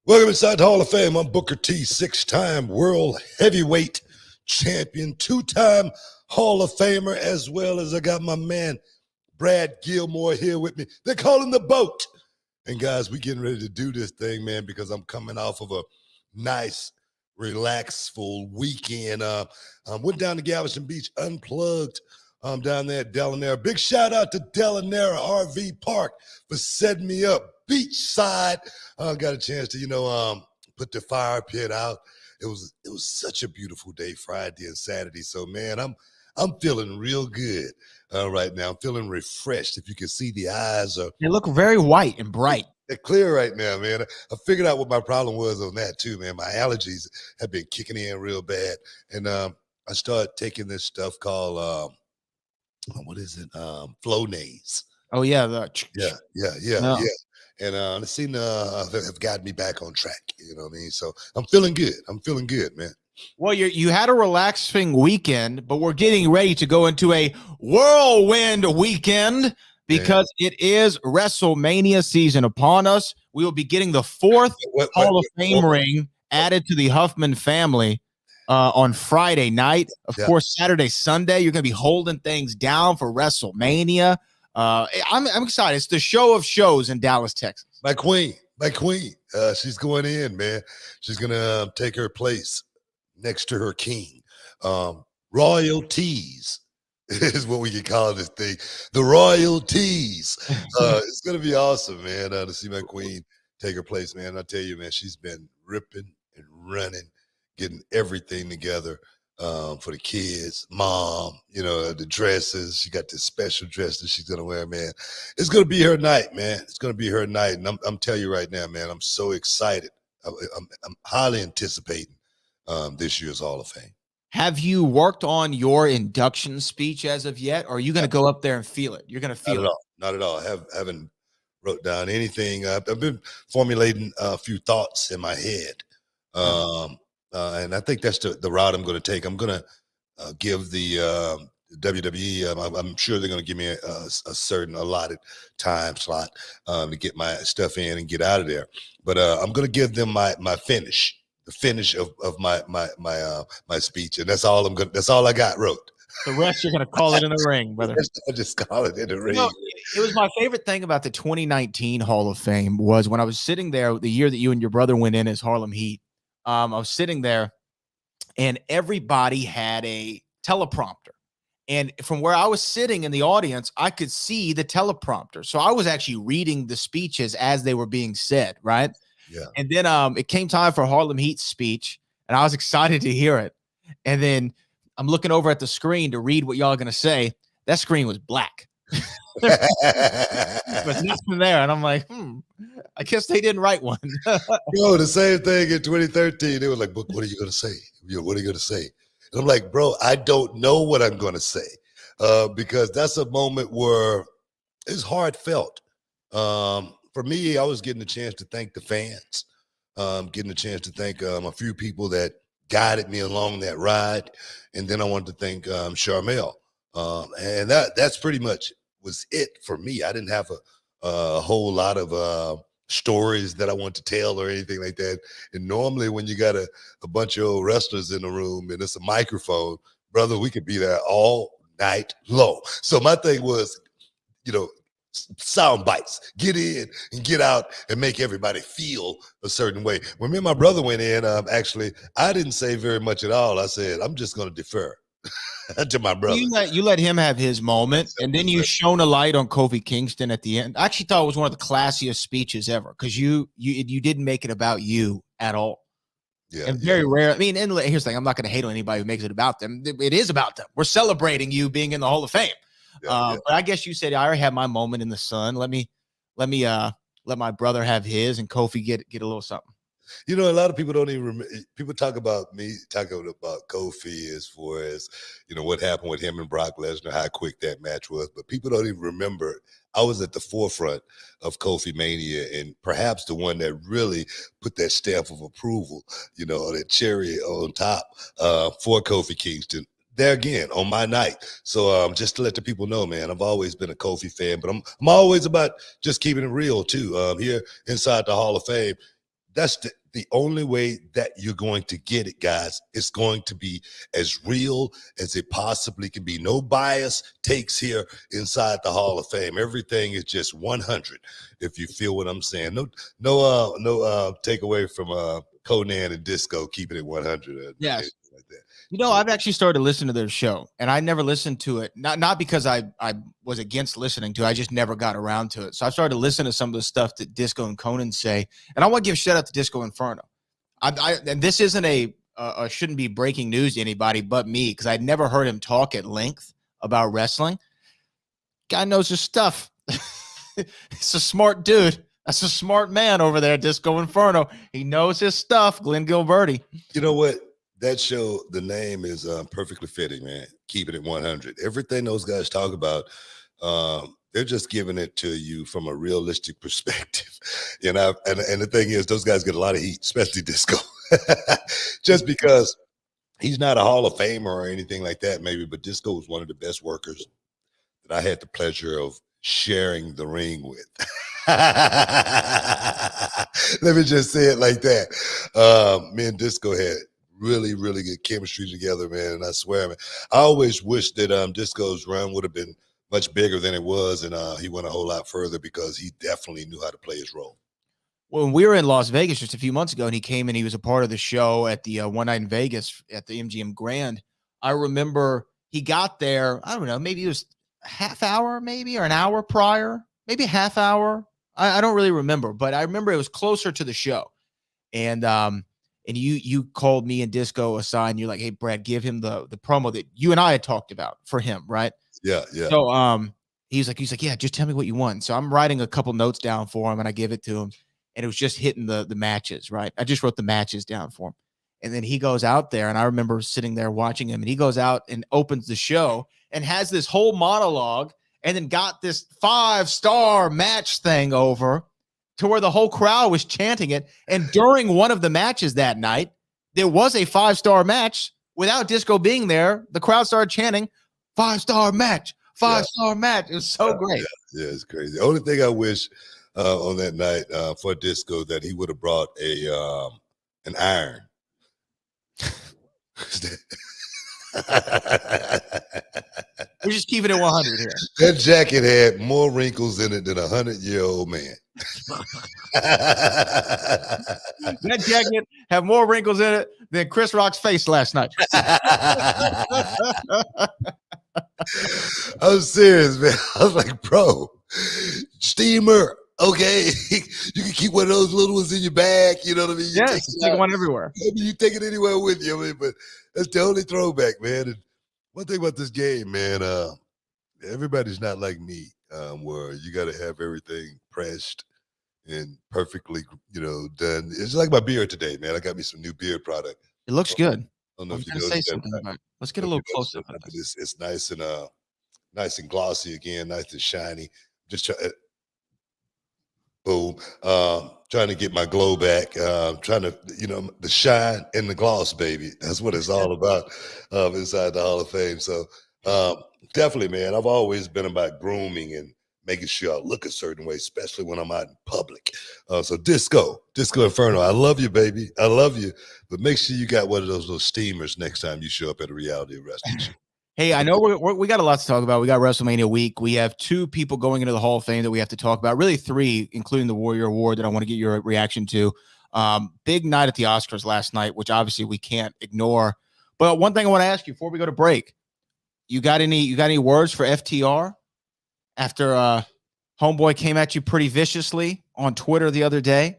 Welcome inside the Hall of Fame. I'm Booker T, six-time world heavyweight champion, two-time Hall of Famer, as well as I got my man Brad Gilmore here with me. They call him the boat. And guys, we getting ready to do this thing, man, because I'm coming off of a nice, relaxful weekend. Went down to Galveston Beach, unplugged down there at Delanera. Big shout out to Delanera RV Park for setting me up beachside. Got a chance to, put the fire pit out. It was such a beautiful day, Friday and Saturday. So, man, I'm feeling real good right now. I'm feeling refreshed. If you can see, the eyes are. They look very white and bright. They're clear right now, man. I figured out what my problem was on that too, man. My allergies have been kicking in real bad, and I started taking this stuff called Flonase. Oh yeah, yeah. And it seemed to have gotten me back on track. You know what I mean? So I'm feeling good. I'm feeling good, man. Well, you had a relaxing weekend, but we're getting ready to go into a whirlwind weekend because it is WrestleMania season upon us. We will be getting the fourth Hall of Fame ring added to the Huffman family on Friday night. Of course, Saturday, Sunday, you're going to be holding things down for WrestleMania. I'm excited. It's the show of shows in Dallas, Texas. My queen. She's going in, man. She's going to take her place next to her king. Royalties is what we can call this thing. The royalties. It's going to be awesome, man, to see my queen take her place, man. I tell you, man, she's been ripping and running, getting everything together for the kids, mom, the dresses. She got this special dress that she's going to wear, man. It's going to be her night, man. It's going to be her night. And I'm telling you right now, man, I'm so excited. I'm highly anticipating this year's Hall of Fame. Have you worked on your induction speech as of yet, or are you going to go up there and feel it? You're going to feel it? Not at all. I haven't wrote down anything. I've been formulating a few thoughts in my head. And I think that's the route I'm going to take. I'm going to give the WWE, I'm sure they're going to give me a certain allotted time slot to get my stuff in and get out of there. But I'm going to give them my finish. The finish of my speech, and that's all I got wrote. The rest you're gonna call it in the ring, brother. I just call it in the ring. It was my favorite thing about the 2019 Hall of Fame was when I was sitting there the year that you and your brother went in as Harlem Heat. I was sitting there, and everybody had a teleprompter, and from where I was sitting in the audience, I could see the teleprompter, so I was actually reading the speeches as they were being said, right? Yeah. And then it came time for Harlem Heat's speech, and I was excited to hear it. And then I'm looking over at the screen to read what y'all are going to say. That screen was black. There was nothing there. And I'm like, I guess they didn't write one. Bro, the same thing in 2013. They were like, "Book, what are you going to say? What are you going to say?" And I'm like, bro, I don't know what I'm going to say because that's a moment where it's heartfelt. For me, I was getting a chance to thank the fans, getting a chance to thank a few people that guided me along that ride. And then I wanted to thank Sharmell. And that's pretty much was it for me. I didn't have a whole lot of stories that I want to tell or anything like that. And normally when you got a bunch of old wrestlers in the room and it's a microphone, brother, we could be there all night long. So my thing was, sound bites, get in and get out and make everybody feel a certain way. When me and my brother went in, actually, I didn't say very much at all. I said, I'm just going to defer to my brother. You let him have his moment, and then you shone a light on Kofi Kingston at the end. I actually thought it was one of the classiest speeches ever because you didn't make it about you at all. Yeah, and very rare. I mean, and here's the thing. I'm not going to hate on anybody who makes it about them. It is about them. We're celebrating you being in the Hall of Fame. But I guess you said I already had my moment in the sun. Let my brother have his, and Kofi get a little something. A lot of people don't even remember. People talk about me talking about Kofi as far as what happened with him and Brock Lesnar, how quick that match was. But people don't even remember. I was at the forefront of Kofi Mania, and perhaps the one that really put that stamp of approval, that cherry on top for Kofi Kingston. There again on my night. So just to let the people know, man, I've always been a Kofi fan, but I'm always about just keeping it real too. Here inside the Hall of Fame, that's the only way that you're going to get it, guys. It's going to be as real as it possibly can be. No bias takes here inside the Hall of Fame. Everything is just 100. If you feel what I'm saying, no takeaway from Conan and Disco keeping it 100. Yes. Like that. I've actually started to listen to their show, and I never listened to it. Not because I was against listening to it. I just never got around to it. So I started to listen to some of the stuff that Disco and Conan say. And I want to give shout out to Disco Inferno. And this isn't shouldn't be breaking news to anybody but me, because I'd never heard him talk at length about wrestling. Guy knows his stuff. He's a smart dude. That's a smart man over there, Disco Inferno. He knows his stuff, Glenn Gilberti. You know what? That show, the name is perfectly fitting, man. Keeping it 100. Everything those guys talk about, they're just giving it to you from a realistic perspective. And the thing is, those guys get a lot of heat, especially Disco, just because he's not a Hall of Famer or anything like that, maybe. But Disco was one of the best workers that I had the pleasure of sharing the ring with. Let me just say it like that. Me and Disco had really, really good chemistry together, man. And I swear, man, I always wish that Disco's run would have been much bigger than it was, and he went a whole lot further because he definitely knew how to play his role. When we were in Las Vegas just a few months ago, and he came and he was a part of the show at the one night in Vegas at the MGM Grand, I remember he got there, I don't know, maybe it was a half hour, maybe, or an hour prior, maybe a half hour. I don't really remember, but I remember it was closer to the show. And you called me and Disco aside, and you're like, hey, Brad, give him the promo that you and I had talked about for him, right? Yeah. So he's like, yeah, just tell me what you want. So I'm writing a couple notes down for him, and I give it to him, and it was just hitting the matches, right? I just wrote the matches down for him. And then he goes out there, and I remember sitting there watching him, and he goes out and opens the show and has this whole monologue, and then got this 5-star match thing over to where the whole crowd was chanting it. And during one of the matches that night, there was a 5-star match without Disco being there. The crowd started chanting 5-star match, 5-star match. It was so great. Yeah, it's crazy. The only thing I wish on that night for Disco that he would have brought an iron. We're just keeping it 100 here. That jacket had more wrinkles in it than a 100-year-old man. That jacket had more wrinkles in it than Chris Rock's face last night. I'm serious, man. I was like, bro, steamer. Okay, you can keep one of those little ones in your bag. You know what I mean? You take one everywhere. I mean, you take it anywhere with you. I mean, but that's the only throwback, man. And one thing about this game, man, everybody's not like me, where you got to have everything pressed and perfectly, done. It's like my beard today, man. I got me some new beard product. It looks good. I don't know if you say something about it. Let's get a little closer. It's nice and glossy again, nice and shiny. Just try. Boom. Trying to get my glow back, trying to, the shine and the gloss, baby. That's what it's all about inside the Hall of Fame. So definitely, man, I've always been about grooming and making sure I look a certain way, especially when I'm out in public. So Disco Inferno, I love you, baby. I love you. But make sure you got one of those little steamers next time you show up at a reality wrestling show. Hey, I know we got a lot to talk about. We got WrestleMania week. We have 2 people going into the Hall of Fame that we have to talk about. Really 3, including the Warrior Award that I want to get your reaction to. Big night at the Oscars last night, which obviously we can't ignore. But one thing I want to ask you before we go to break, you got any words for FTR after Homeboy came at you pretty viciously on Twitter the other day?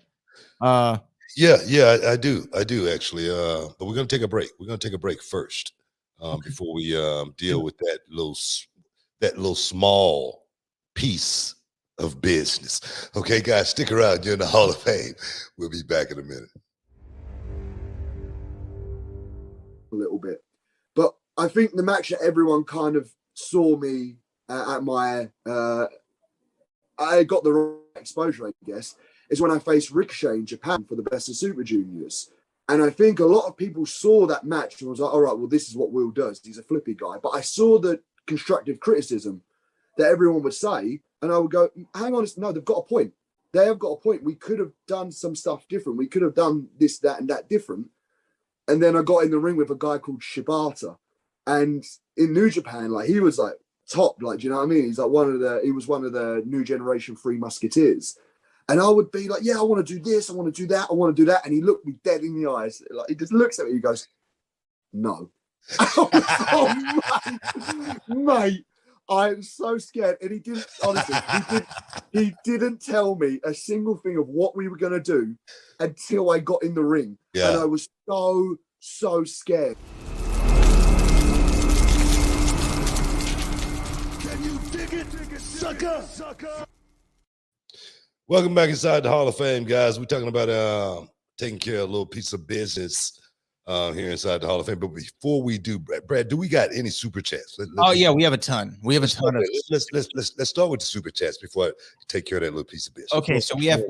Yeah, I do actually. But we're gonna take a break. We're gonna take a break first. Before we deal with that little small piece of business. Okay, guys, stick around. You're in the Hall of Fame. We'll be back in a minute. A little bit. But I think the match that everyone kind of saw me at my... I got the right exposure, I guess, is when I faced Ricochet in Japan for the Best of Super Juniors. And I think a lot of people saw that match and was like, all right, well, this is what Will does. He's a flippy guy. But I saw the constructive criticism that everyone would say, and I would go, hang on, no, they've got a point. they have got a point. We could have done some stuff different. We could have done this, that, and that different. And then I got in the ring with a guy called Shibata. And in New Japan, like, he was like top, like, do you know what I mean? He's like he was one of the new generation Three Musketeers. And I would be like, yeah, I want to do this, I want to do that, I want to do that. And he looked me dead in the eyes. Like, he just looks at me, he goes, no. Oh, mate, I'm so scared. And he didn't, honestly, he didn't tell me a single thing of what we were going to do until I got in the ring. Yeah. And I was so scared. Can you dig it, sucker? Welcome back inside the Hall of Fame, guys. We're talking about taking care of a little piece of business here inside the Hall of Fame. But before we do, Brad, do we got any super chats? Yeah, we have a ton. We have a ton of. Let's start with the super chats before I take care of that little piece of business. Okay, so we have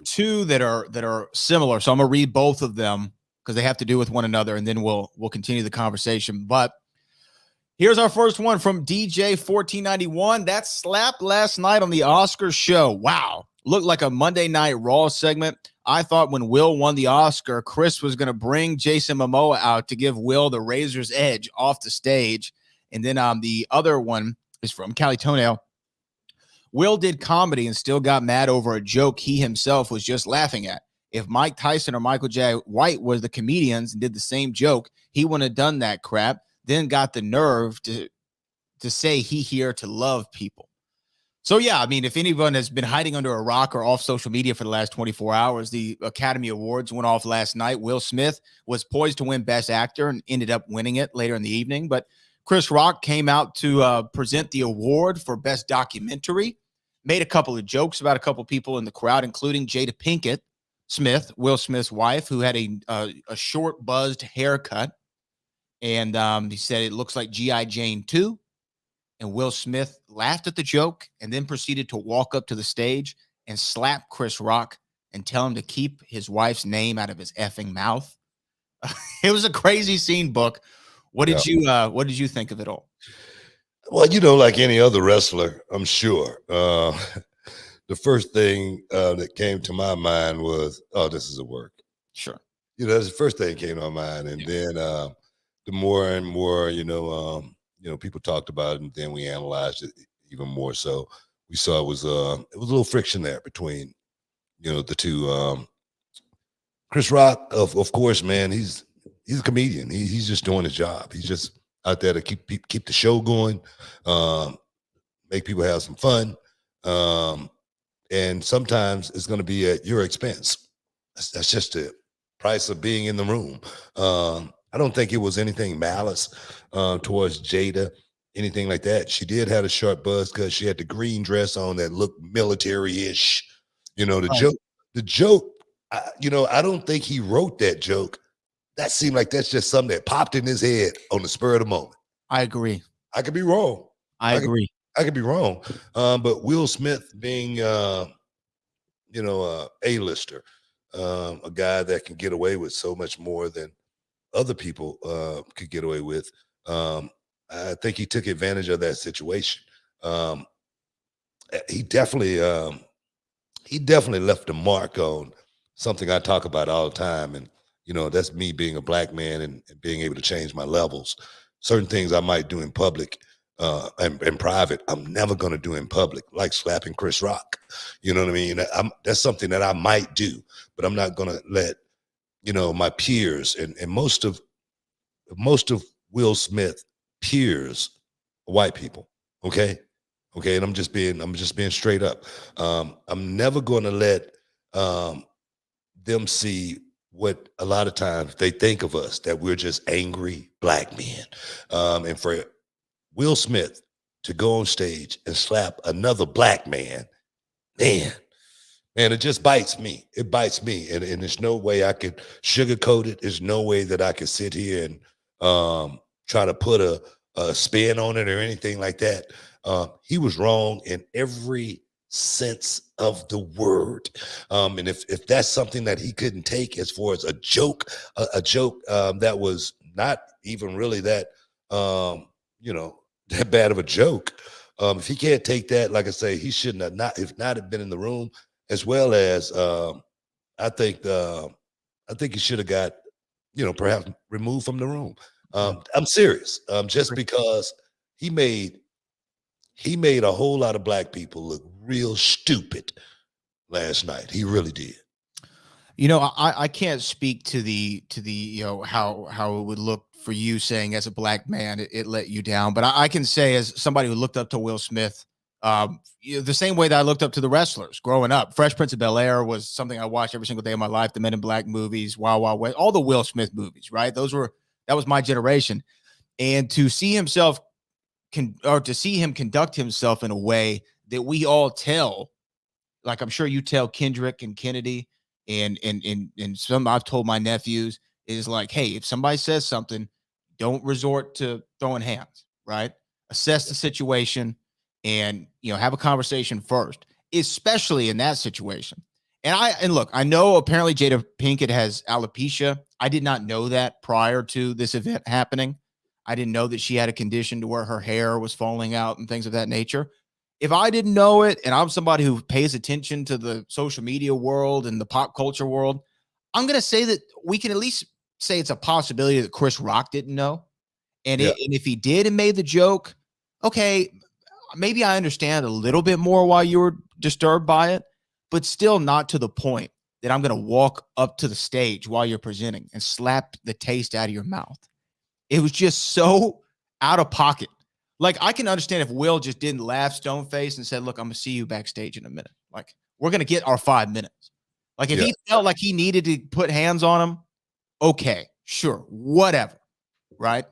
two that are similar. So I'm gonna read both of them because they have to do with one another, and then we'll continue the conversation. But here's our first one from DJ 1491. That slap last night on the Oscars show. Wow. Looked like a Monday Night Raw segment. I thought when Will won the Oscar, Chris was going to bring Jason Momoa out to give Will the razor's edge off the stage. And then the other one is from Cali Toenail. Will did comedy and still got mad over a joke he himself was just laughing at. If Mike Tyson or Michael J. White was the comedians and did the same joke, he wouldn't have done that crap. Then got the nerve to say he here to love people. So, yeah, I mean, if anyone has been hiding under a rock or off social media for the last 24 hours, the Academy Awards went off last night. Will Smith was poised to win Best Actor and ended up winning it later in the evening. But Chris Rock came out to present the award for Best Documentary, made a couple of jokes about a couple of people in the crowd, including Jada Pinkett Smith, Will Smith's wife, who had a short, buzzed haircut. And he said it looks like G.I. Jane 2. And Will Smith laughed at the joke and then proceeded to walk up to the stage and slap Chris Rock and tell him to keep his wife's name out of his effing mouth. It was a crazy scene, Book. What did you think of it all? Well, you know, like any other wrestler, I'm sure. The first thing that came to my mind was, oh, this is a work. Sure. You know, that's the first thing that came to my mind. And then the more and more, people talked about it, and then we analyzed it even more. So we saw it was a little friction there between, the two. Chris Rock, of course, man, he's a comedian. He's just doing his job. He's just out there to keep the show going, make people have some fun, and sometimes it's going to be at your expense. That's just the price of being in the room. I don't think it was anything malice towards Jada, anything like that. She did have a short buzz because she had the green dress on that looked military-ish. The joke, I don't think he wrote that joke. That seemed like that's just something that popped in his head on the spur of the moment. I agree. I could be wrong. I agree. I could be wrong. But Will Smith being, A-lister, a guy that can get away with so much more than other people could get away with. I think he took advantage of that situation. He definitely left a mark on something I talk about all the time. And, that's me being a black man and being able to change my levels. Certain things I might do in public and private, I'm never going to do in public, like slapping Chris Rock. You know what I mean? That's something that I might do, but I'm not going to let, my peers and most of Will Smith peers are white people. Okay. And I'm just being straight up. I'm never going to let them see what a lot of times they think of us, that we're just angry black men. And for Will Smith to go on stage and slap another black man, man, it just bites me. It bites me. And there's no way I could sugarcoat it. There's no way that I could sit here and try to put a spin on it or anything like that. He was wrong in every sense of the word. And if that's something that he couldn't take as far as a joke that was not even really that, that bad of a joke. If he can't take that, like I say, he shouldn't have not have been in the room. as well as I think he should have got, perhaps removed from the room. I'm serious. Just because he made a whole lot of black people look real stupid last night. He really did. I can't speak to the how it would look for you saying as a black man it let you down, but I can say as somebody who looked up to Will Smith, the same way that I looked up to the wrestlers growing up. Fresh Prince of Bel-Air was something I watched every single day of my life. The Men in Black movies, Wild Wild West, all the Will Smith movies, right? That was my generation, and to see him conduct himself in a way that we all tell, like I'm sure you tell Kendrick and Kennedy and some I've told my nephews, is like, hey, if somebody says something, don't resort to throwing hands, right? Assess the situation and have a conversation first, especially in that situation. And look, I know apparently Jada Pinkett has alopecia. I did not know that prior to this event happening. I didn't know that she had a condition to where her hair was falling out and things of that nature. If I didn't know it, and I'm somebody who pays attention to the social media world and the pop culture world, I'm going to say that we can at least say it's a possibility that Chris Rock didn't know. And if he did and made the joke, okay, maybe I understand a little bit more why you were disturbed by it, but still not to the point that I'm going to walk up to the stage while you're presenting and slap the taste out of your mouth. It was just so out of pocket. Like, I can understand if Will just didn't laugh stone face and said, look, I'm going to see you backstage in a minute. Like, we're going to get our 5 minutes. Like, if he felt like he needed to put hands on him, okay, sure, whatever, right?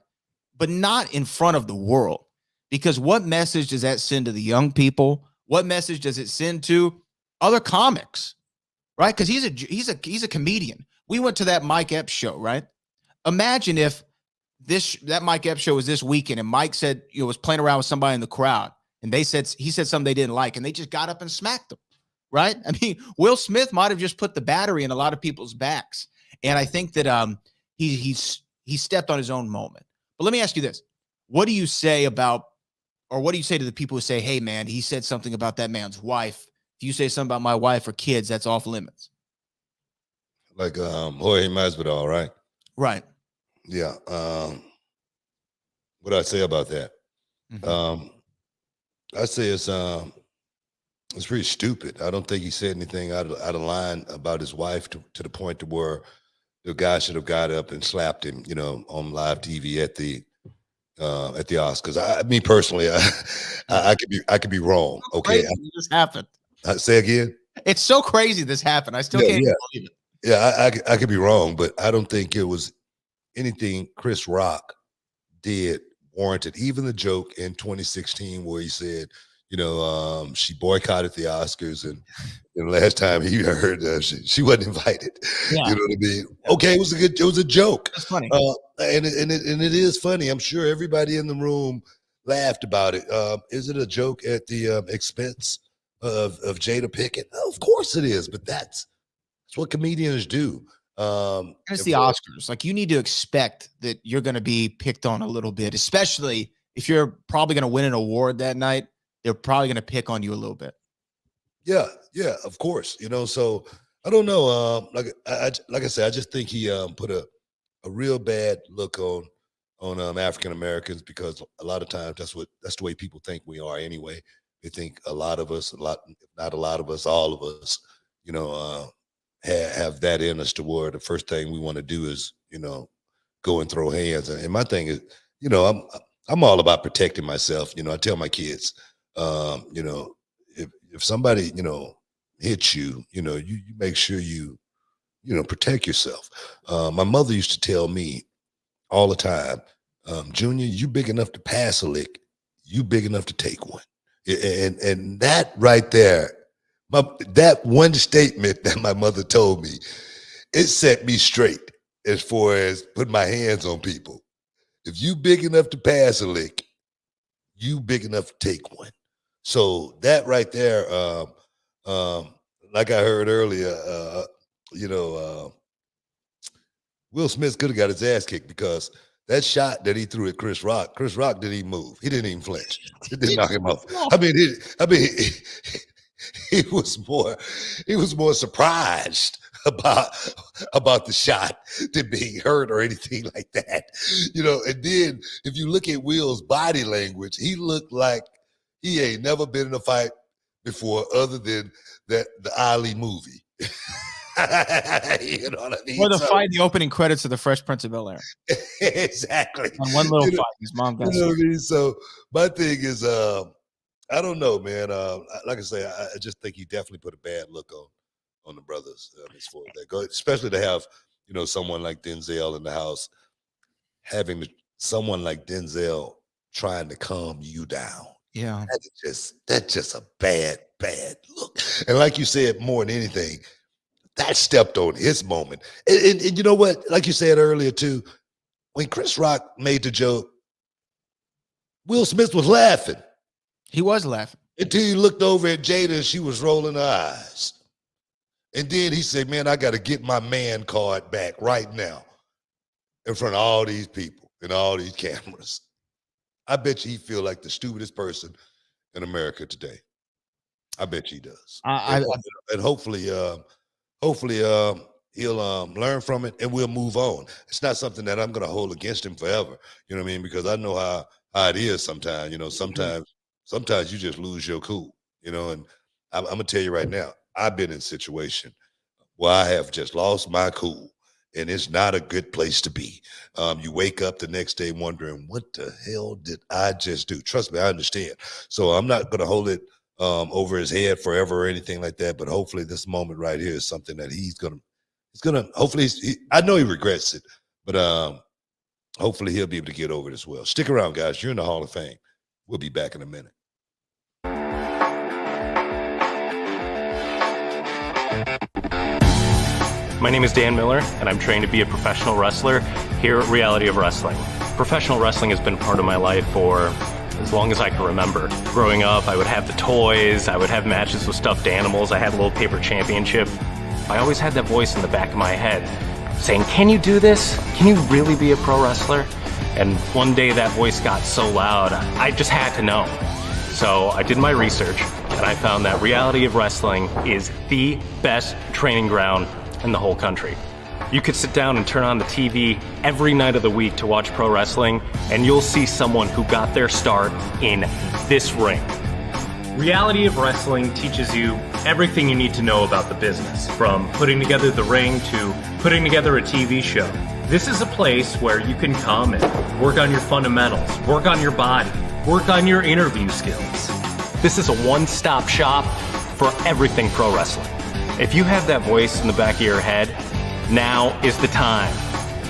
But not in front of the world. Because what message does that send to the young people? What message does it send to other comics, right? Because he's a comedian. We went to that Mike Epps show, right? Imagine if that Mike Epps show was this weekend and Mike said, was playing around with somebody in the crowd and he said something they didn't like and they just got up and smacked them, right? I mean, Will Smith might have just put the battery in a lot of people's backs. And I think that he stepped on his own moment. But let me ask you this. What do you say to the people who say, hey, man, he said something about that man's wife. If you say something about my wife or kids, that's off limits. Like Jorge Masvidal, right? Right. Yeah. What do I say about that? Mm-hmm. I say it's pretty stupid. I don't think he said anything out of line about his wife to the point to where the guy should have got up and slapped him, on live TV at the Oscars. Me personally, I could be wrong. Okay, this happened. Say again. It's so crazy this happened. I still can't believe it. Yeah, I could be wrong, but I don't think it was anything Chris Rock did warranted. Even the joke in 2016 where he said, she boycotted the Oscars, and last time he heard she wasn't invited. Yeah. You know what I mean? Okay, it was a joke. It's funny. And it is funny. I'm sure everybody in the room laughed about it. Is it a joke at the expense of Jada Pinkett? Oh, of course it is, but that's what comedians do. It's the Oscars. Like, you need to expect that you're going to be picked on a little bit, especially if you're probably going to win an award that night. They're probably going to pick on you a little bit. Yeah, of course. So I don't know. Like I said, I just think he put a real bad look on African Americans, because a lot of times that's the way people think we are anyway. They think a lot of us, not a lot of us, all of us, have that in us to where the first thing we want to do is, go and throw hands. And my thing is, I'm all about protecting myself. I tell my kids, if somebody, hits you, you make sure you protect yourself. My mother used to tell me all the time, Junior, you big enough to pass a lick, you big enough to take one. And that right there, that one statement that my mother told me, it set me straight as far as putting my hands on people. If you big enough to pass a lick, you big enough to take one. So that right there, like I heard earlier, Will Smith could have got his ass kicked, because that shot that he threw at Chris Rock didn't even move. He didn't even flinch. It didn't knock him off. I mean, he he was more surprised about the shot than being hurt or anything like that. And then if you look at Will's body language, he looked like he ain't never been in a fight before other than the Ali movie. You know what I mean? Or the fight, the opening credits of The Fresh Prince of Bel-Air. Exactly. On one little fight, his mom got You know what I mean? So my thing is, I don't know, man. Like I say, I just think he definitely put a bad look on the brothers as far as that goes, especially to have, someone like Denzel in the house, having someone like Denzel trying to calm you down. Yeah. That's just a bad look. And like you said, more than anything, that stepped on his moment. And you know what? Like you said earlier too, when Chris Rock made the joke, Will Smith was laughing. He was laughing. Until he looked over at Jada and she was rolling her eyes. And then he said, man, I got to get my man card back right now in front of all these people and all these cameras. I bet you he feel like the stupidest person in America today. I bet you he does. And hopefully he'll learn from it and we'll move on. It's not something that I'm going to hold against him forever. You know what I mean? Because I know how it is sometimes. Sometimes you just lose your cool, and I'm going to tell you right now, I've been in a situation where I have just lost my cool, and it's not a good place to be. You wake up the next day wondering, what the hell did I just do? Trust me, I understand. So I'm not going to hold it over his head forever or anything like that, but hopefully this moment right here is something that he's going to, hopefully, I know he regrets it, but hopefully he'll be able to get over it as well. Stick around, guys. You're in the Hall of Fame. We'll be back in a minute. My name is Dan Miller, and I'm trained to be a professional wrestler here at Reality of Wrestling. Professional wrestling has been part of my life for as long as I can remember. Growing up, I would have the toys, I would have matches with stuffed animals, I had a little paper championship. I always had that voice in the back of my head saying, can you do this? Can you really be a pro wrestler? And one day that voice got so loud, I just had to know. So I did my research, and I found that Reality of Wrestling is the best training ground in the whole country. You could sit down and turn on the TV every night of the week to watch pro wrestling, and you'll see someone who got their start in this ring. Reality of Wrestling teaches you everything you need to know about the business, from putting together the ring to putting together a TV show. This is a place where you can come and work on your fundamentals, work on your body, work on your interview skills. This is a one-stop shop for everything pro wrestling. If you have that voice in the back of your head, now is the time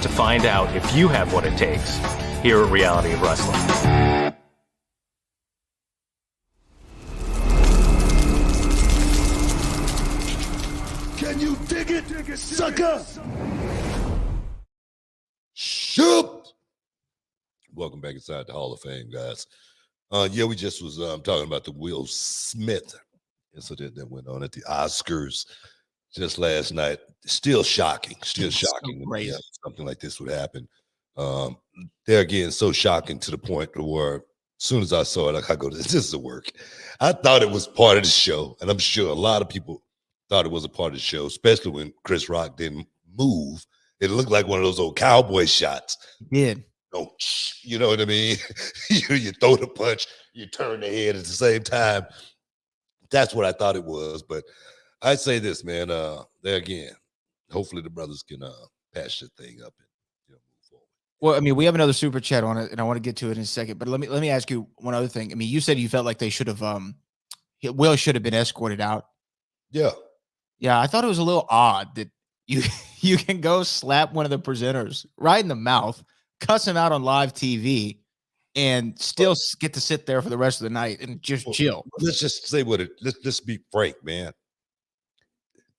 to find out if you have what it takes here at Reality of Wrestling. Can you dig it, sucker? Shoot! Welcome back inside the Hall of Fame, guys. We just was talking about the Will Smith incident that went on at the Oscars just last night. Still shocking. Still shocking. So crazy. Something like this would happen. There again, so shocking to the point where as soon as I saw it, I go, this is the work. I thought it was part of the show, and I'm sure a lot of people thought it was a part of the show, especially when Chris Rock didn't move. It looked like one of those old cowboy shots. He did. Oh, you know what I mean? You throw the punch, you turn the head at the same time. That's what I thought it was. But I'd say this, man. There again, hopefully the brothers can patch the thing up and move forward. Well, I mean, we have another super chat on it, and I want to get to it in a second. But let me ask you one other thing. I mean, you said you felt like they should have Will should have been escorted out. Yeah. Yeah, I thought it was a little odd that you can go slap one of the presenters right in the mouth, cuss him out on live TV, and still get to sit there for the rest of the night and just chill. Let's just say let's be frank, man.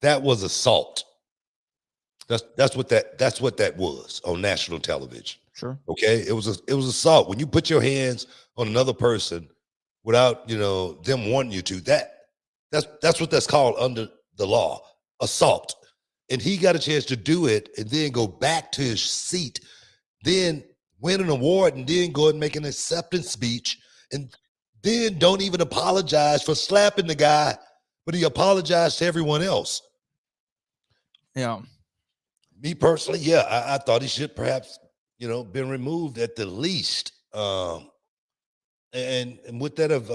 That was assault. That's what that was on national television. Sure. Okay. It was assault. When you put your hands on another person without them wanting you to, that's what that's called under the law, assault. And he got a chance to do it and then go back to his seat, then win an award, and then go and make an acceptance speech, and then don't even apologize for slapping the guy but he apologized to everyone else. Yeah. Me personally, yeah, I thought he should perhaps, been removed at the least. And would that have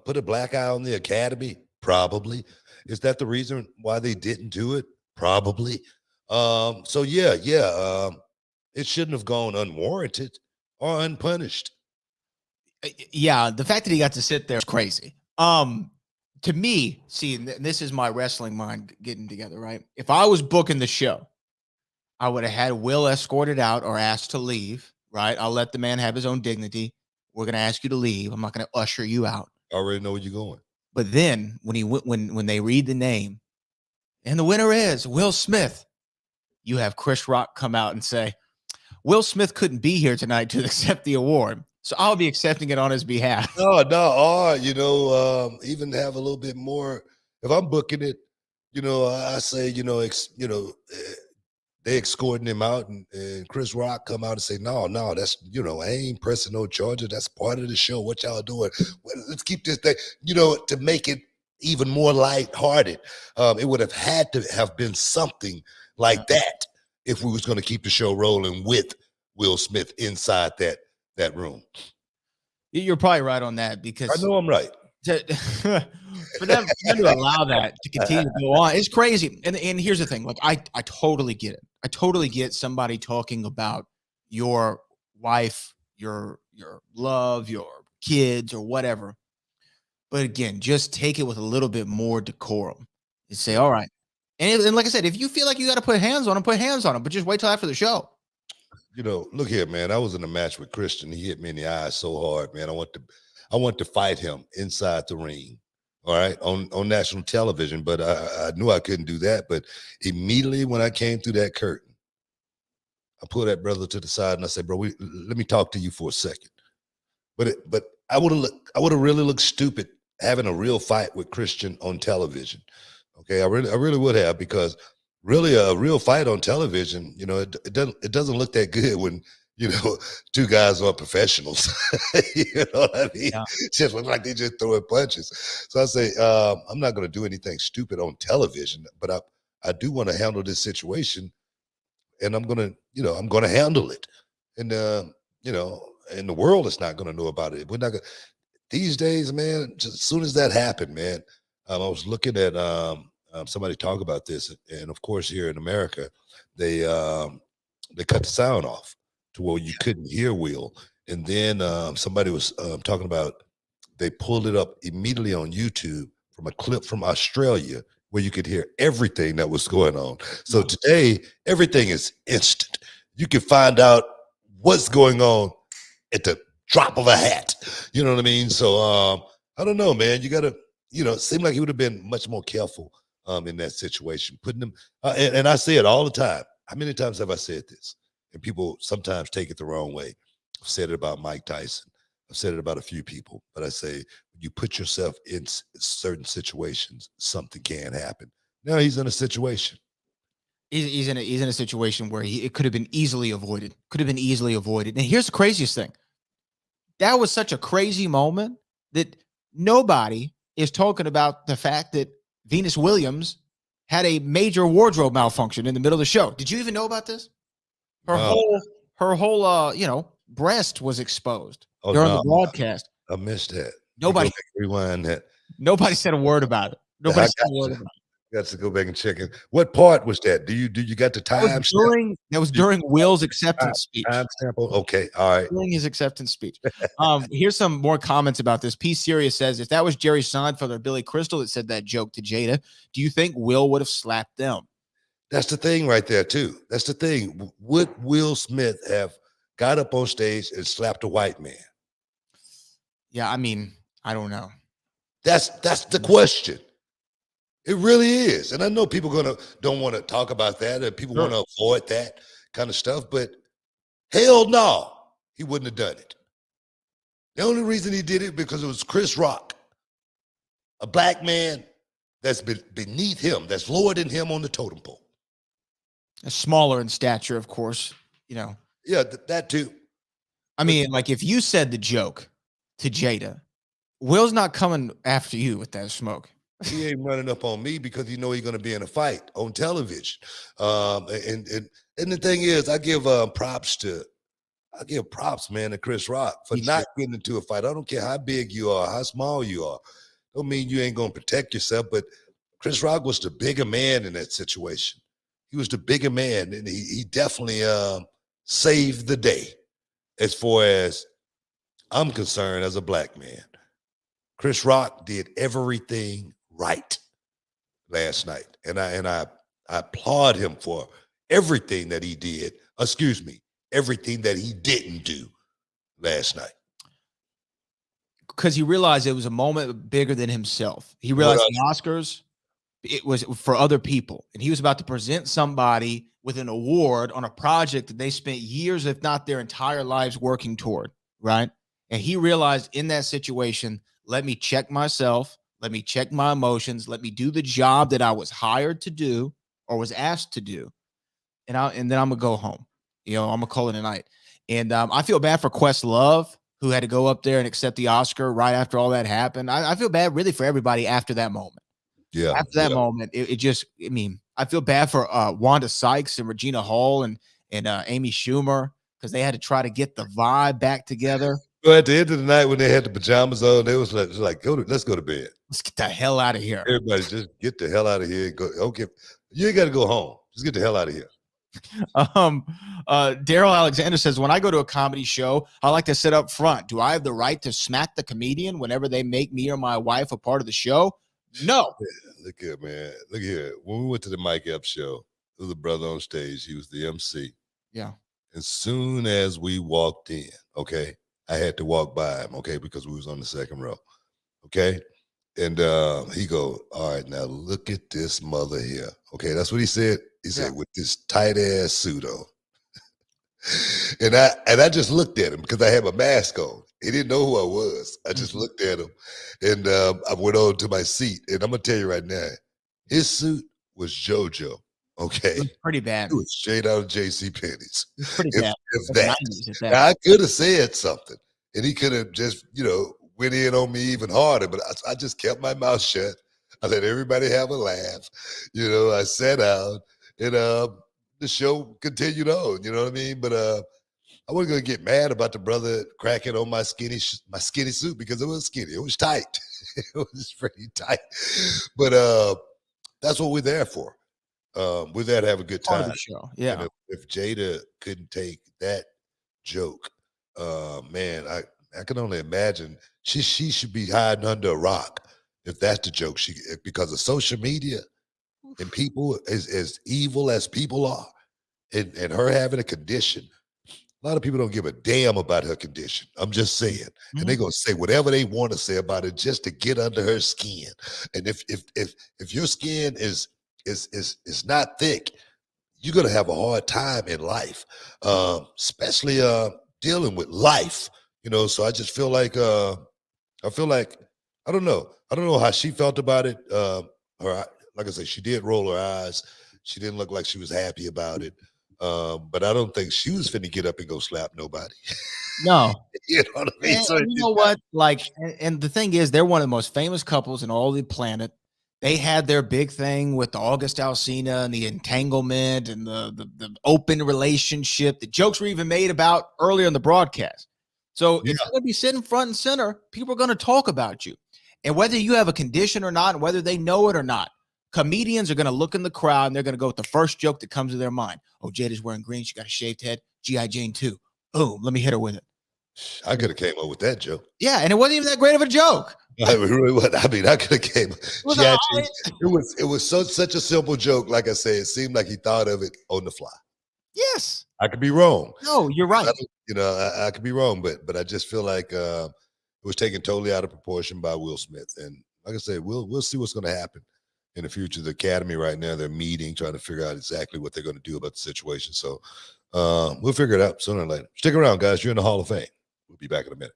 put a black eye on the academy? Probably. Is that the reason why they didn't do it? Probably. So yeah. It shouldn't have gone unwarranted or unpunished. Yeah, the fact that he got to sit there is crazy. To me, see, this is my wrestling mind getting together, right? If I was booking the show, I would have had Will escorted out or asked to leave, right? I'll let the man have his own dignity. We're gonna ask you to leave. I'm not gonna usher you out. I already know where you're going. But then when they read the name, and the winner is Will Smith, you have Chris Rock come out and say, Will Smith couldn't be here tonight to accept the award, so I'll be accepting it on his behalf. No, or even have a little bit more. If I'm booking it, I say, they escorting him out, and Chris Rock come out and say, no, that's, I ain't pressing no charges. That's part of the show. What y'all doing? Well, let's keep this thing, to make it even more lighthearted. It would have had to have been something like that if we was going to keep the show rolling with Will Smith inside that room. You're probably right on that, because I know I'm right. For them to allow that to continue to go on, it's crazy. And here's the thing, like I totally get it. I totally get somebody talking about your wife, your love, your kids, or whatever. But again, just take it with a little bit more decorum and say, all right. And like I said, if you feel like you got to put hands on him, put hands on him, but just wait till after the show. Look here, man. I was in a match with Christian. He hit me in the eye so hard, man. I want to fight him inside the ring. All right, on national television, but I knew I couldn't do that. But immediately when I came through that curtain, I pulled that brother to the side and I said, "Bro, let me talk to you for a second." But I would have really looked stupid having a real fight with Christian on television. Okay, I really would have, because really a real fight on television, it doesn't look that good when two guys are professionals. You know what I mean? Yeah. Just look like they just throwing punches. So I say, I'm not going to do anything stupid on television, but I do want to handle this situation, and I'm going to handle it. And and the world is not going to know about it. We're not going these days, man. Just as soon as that happened, man, I was looking at somebody talk about this, and of course here in America, they cut the sound off to where you couldn't hear Will. And then somebody was talking about, they pulled it up immediately on YouTube from a clip from Australia where you could hear everything that was going on. So today, everything is instant. You can find out what's going on at the drop of a hat. You know what I mean? So I don't know, man. You got to, it seemed like he would have been much more careful in that situation. Putting them, and I say it all the time. How many times have I said this? And people sometimes take it the wrong way. I've said it about Mike Tyson. I've said it about a few people, but I say, you put yourself in certain situations, something can happen. Now he's in a situation. He's in a situation where it could have been easily avoided. And here's the craziest thing. That was such a crazy moment that nobody is talking about the fact that Venus Williams had a major wardrobe malfunction in the middle of the show. Did you even know about this? Her whole breast was exposed during the broadcast. I missed that. Nobody rewind that. Nobody said a word about it. Nobody said a word about it. Got to go back and check it. What part was that? Do you got the time? That was during Will's acceptance speech. Time sample. Okay, all right. During his acceptance speech. Here's some more comments about this. P. Sirius says, if that was Jerry Seinfeld or Billy Crystal that said that joke to Jada, do you think Will would have slapped them? That's the thing right there, too. That's the thing. Would Will Smith have got up on stage and slapped a white man? Yeah, I mean, I don't know. That's the question. It really is. And I know people don't want to talk about that, and people want to avoid that kind of stuff, but hell no, he wouldn't have done it. The only reason he did it because it was Chris Rock, a black man that's beneath him, that's lower than him on the totem pole. Smaller in stature, of course, Yeah, that too. I mean, like if you said the joke to Jada, Will's not coming after you with that smoke. He ain't running up on me because he know he's gonna be in a fight on television. And the thing is, I give props, man, to Chris Rock for Me not too. getting into a fight. I don't care how big you are, how small you are. Don't mean you ain't gonna protect yourself, but Chris Rock was the bigger man in that situation. He was the bigger man, and he definitely saved the day as far as I'm concerned as a black man. Chris Rock did everything right last night, and I applaud him for everything that he did. Excuse me, everything that he didn't do last night. Because he realized it was a moment bigger than himself. He What realized else? the Oscars, it was for other people, and he was about to present somebody with an award on a project that they spent years, if not their entire lives, working toward. Right, and he realized in that situation, let me check myself, let me check my emotions, let me do the job that I was hired to do or was asked to do, and then I'm gonna go home. I'm gonna call it a night. And I feel bad for Questlove, who had to go up there and accept the Oscar right after all that happened. I feel bad really for everybody after that moment. Yeah, After that moment, it just, I mean, I feel bad for Wanda Sykes and Regina Hall and Amy Schumer, because they had to try to get the vibe back together. But at the end of the night, when they had the pajamas on, they was like, let's go to bed. Let's get the hell out of here. Everybody, just get the hell out of here. Go. Okay, you ain't got to go home. Just get the hell out of here. Daryl Alexander says, when I go to a comedy show, I like to sit up front. Do I have the right to smack the comedian whenever they make me or my wife a part of the show? No. Yeah, look here, man. Look here. When we went to the Mike Epps show, there was a brother on stage. He was the MC. Yeah. As soon as we walked in, okay, I had to walk by him, okay, because we was on the second row, okay? And he go, all right, now look at this mother here. Okay, that's what he said. He said, with this tight ass suit on. and I just looked at him because I had my mask on. He didn't know who I was. I just looked at him, and I went on to my seat. And I'm gonna tell you right now, his suit was JoJo. Okay, It was pretty bad. it was straight out of J.C. Penney's. It was pretty If, bad. if The that. 90s at that. Now, I could have said something, and he could have just, went in on me even harder. But I just kept my mouth shut. I let everybody have a laugh. I sat down, and the show continued on. You know what I mean? But I wasn't gonna get mad about the brother cracking on my skinny suit because it was skinny. It was tight. It was pretty tight. But that's what we're there for. We're there to have a good Part of time. the show. Yeah. And if Jada couldn't take that joke, man, I can only imagine she should be hiding under a rock if that's the joke. Because of social media and people as evil as people are, and her having a condition. A lot of people don't give a damn about her condition. I'm just saying, and they're gonna say whatever they want to say about it just to get under her skin. And if your skin is not thick, you're gonna have a hard time in life, especially dealing with life. So I just feel like I don't know how she felt about it. Like I said, she did roll her eyes. She didn't look like she was happy about it. But I don't think she was finna get up and go slap nobody. No. You know what I mean? And So you know what? Like, and the thing is, they're one of the most famous couples in all the planet. They had their big thing with the August Alsina and the entanglement and the open relationship. The jokes were even made about earlier in the broadcast. So if you're going to be sitting front and center, people are going to talk about you. And whether you have a condition or not, and whether they know it or not, comedians are going to look in the crowd and they're going to go with the first joke that comes to their mind. Oh, Jada's wearing green. She got a shaved head. G.I. Jane 2. Boom. Let me hit her with it. I could have came up with that joke. Yeah, and it wasn't even that great of a joke. I really wasn't. I mean, I could have came. It was such a simple joke. Like I said, it seemed like he thought of it on the fly. Yes. I could be wrong. No, you're right. I could be wrong, but I just feel like it was taken totally out of proportion by Will Smith. And like I said, we'll see what's going to happen in the future. The Academy right now, they're meeting, trying to figure out exactly what they're going to do about the situation. So we'll figure it out sooner or later. Stick around, guys. You're in the Hall of Fame. We'll be back in a minute.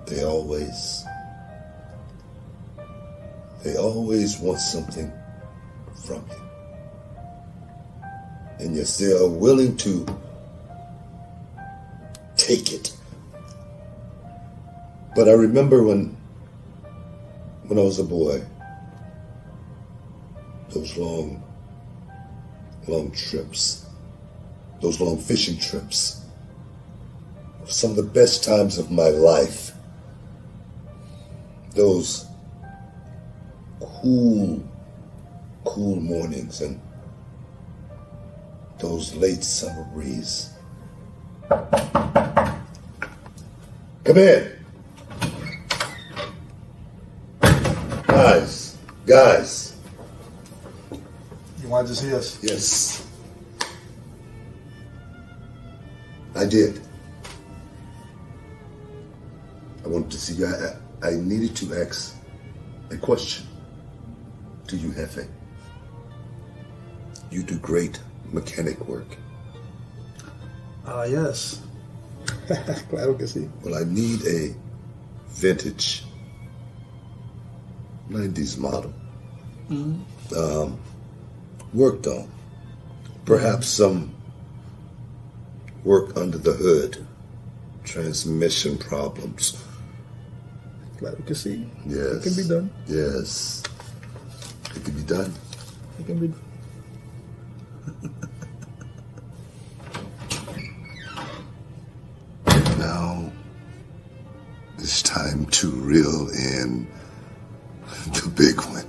They always want something from you. And you're still willing to take it. But I remember when I was a boy, those long trips, those long fishing trips, some of the best times of my life. Those cool mornings and those late summer breeze. Come in. Guys. You wanted to see us? Yes. I did. I wanted to see you. I needed to ask a question to you, Hefe. You do great mechanic work. Yes. Claro que sí. Well, I need a vintage 90s model. Worked on. Perhaps some work under the hood. Transmission problems. Claro que sí. Yes. It can be done. Yes. It can be done. It can be done. Now it's time to reel in the big one.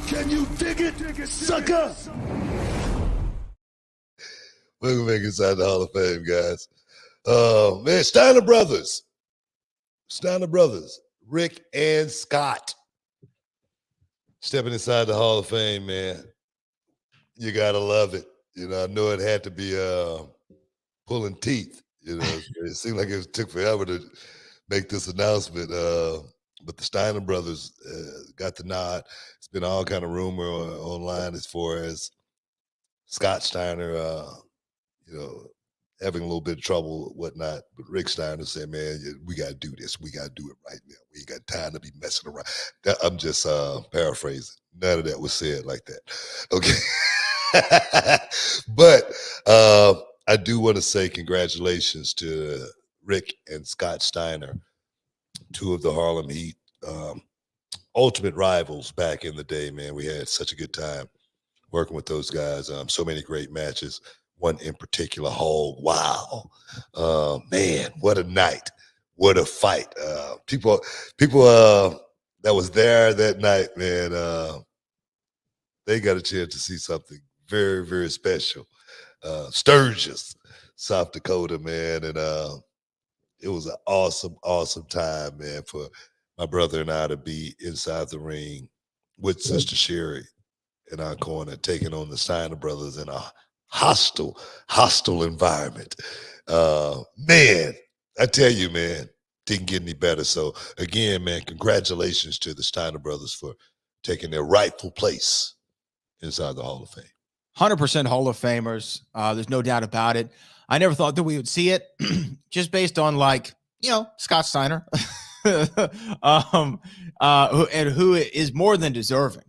Can you dig it, sucker? Welcome back inside the Hall of Fame, guys. Man, Steiner Brothers, Rick and Scott, stepping inside the Hall of Fame, man. You gotta love it. You know, I know it had to be pulling teeth. You know, it seemed like it took forever to make this announcement. But the Steiner Brothers got the nod. It's been all kind of rumor online as far as Scott Steiner, you know, having a little bit of trouble, whatnot. But Rick Steiner said, man, we got to do this. We got to do it right now. We ain't got time to be messing around. I'm just paraphrasing. None of that was said like that. Okay. But I do want to say congratulations to Rick and Scott Steiner, two of the Harlem Heat, ultimate rivals back in the day, man. We had such a good time working with those guys. So many great matches. One in particular, Hog. Wow. Man, what a night. What a fight. People that was there that night, man, they got a chance to see something very, very special. Sturgis, South Dakota, man. And it was an awesome, awesome time, man, for my brother and I to be inside the ring with Sister Sherry in our corner, taking on the Steiner Brothers in a hostile environment. Man, I tell you, man, didn't get any better. So again, man, congratulations to the Steiner Brothers for taking their rightful place inside the Hall of Fame. 100% Hall of Famers. There's no doubt about it. I never thought that we would see it just based on, like, you know, Scott Steiner, who is more than deserving,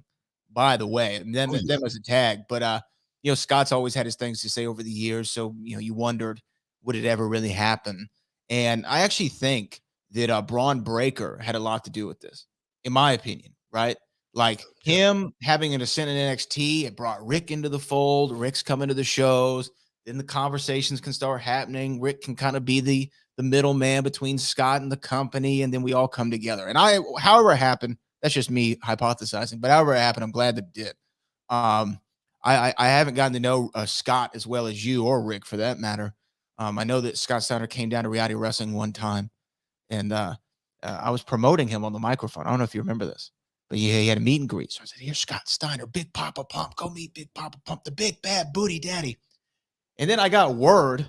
by the way. And then that was a tag, but you know, Scott's always had his things to say over the years. So, you know, you wondered, would it ever really happen? And I actually think that Braun Breaker had a lot to do with this, in my opinion, right? Like him having an ascent in NXT, it brought Rick into the fold. Rick's coming to the shows. Then the conversations can start happening. Rick can kind of be the middleman between Scott and the company, and then we all come together. And however it happened, that's just me hypothesizing, but however it happened, I'm glad that it did. I haven't gotten to know Scott as well as you or Rick, for that matter. I know that Scott Steiner came down to Reality Wrestling one time, and I was promoting him on the microphone. I don't know if you remember this, but he had a meet and greet. So I said, here's Scott Steiner, Big Papa Pump. Go meet Big Papa Pump, the big bad booty daddy. And then I got word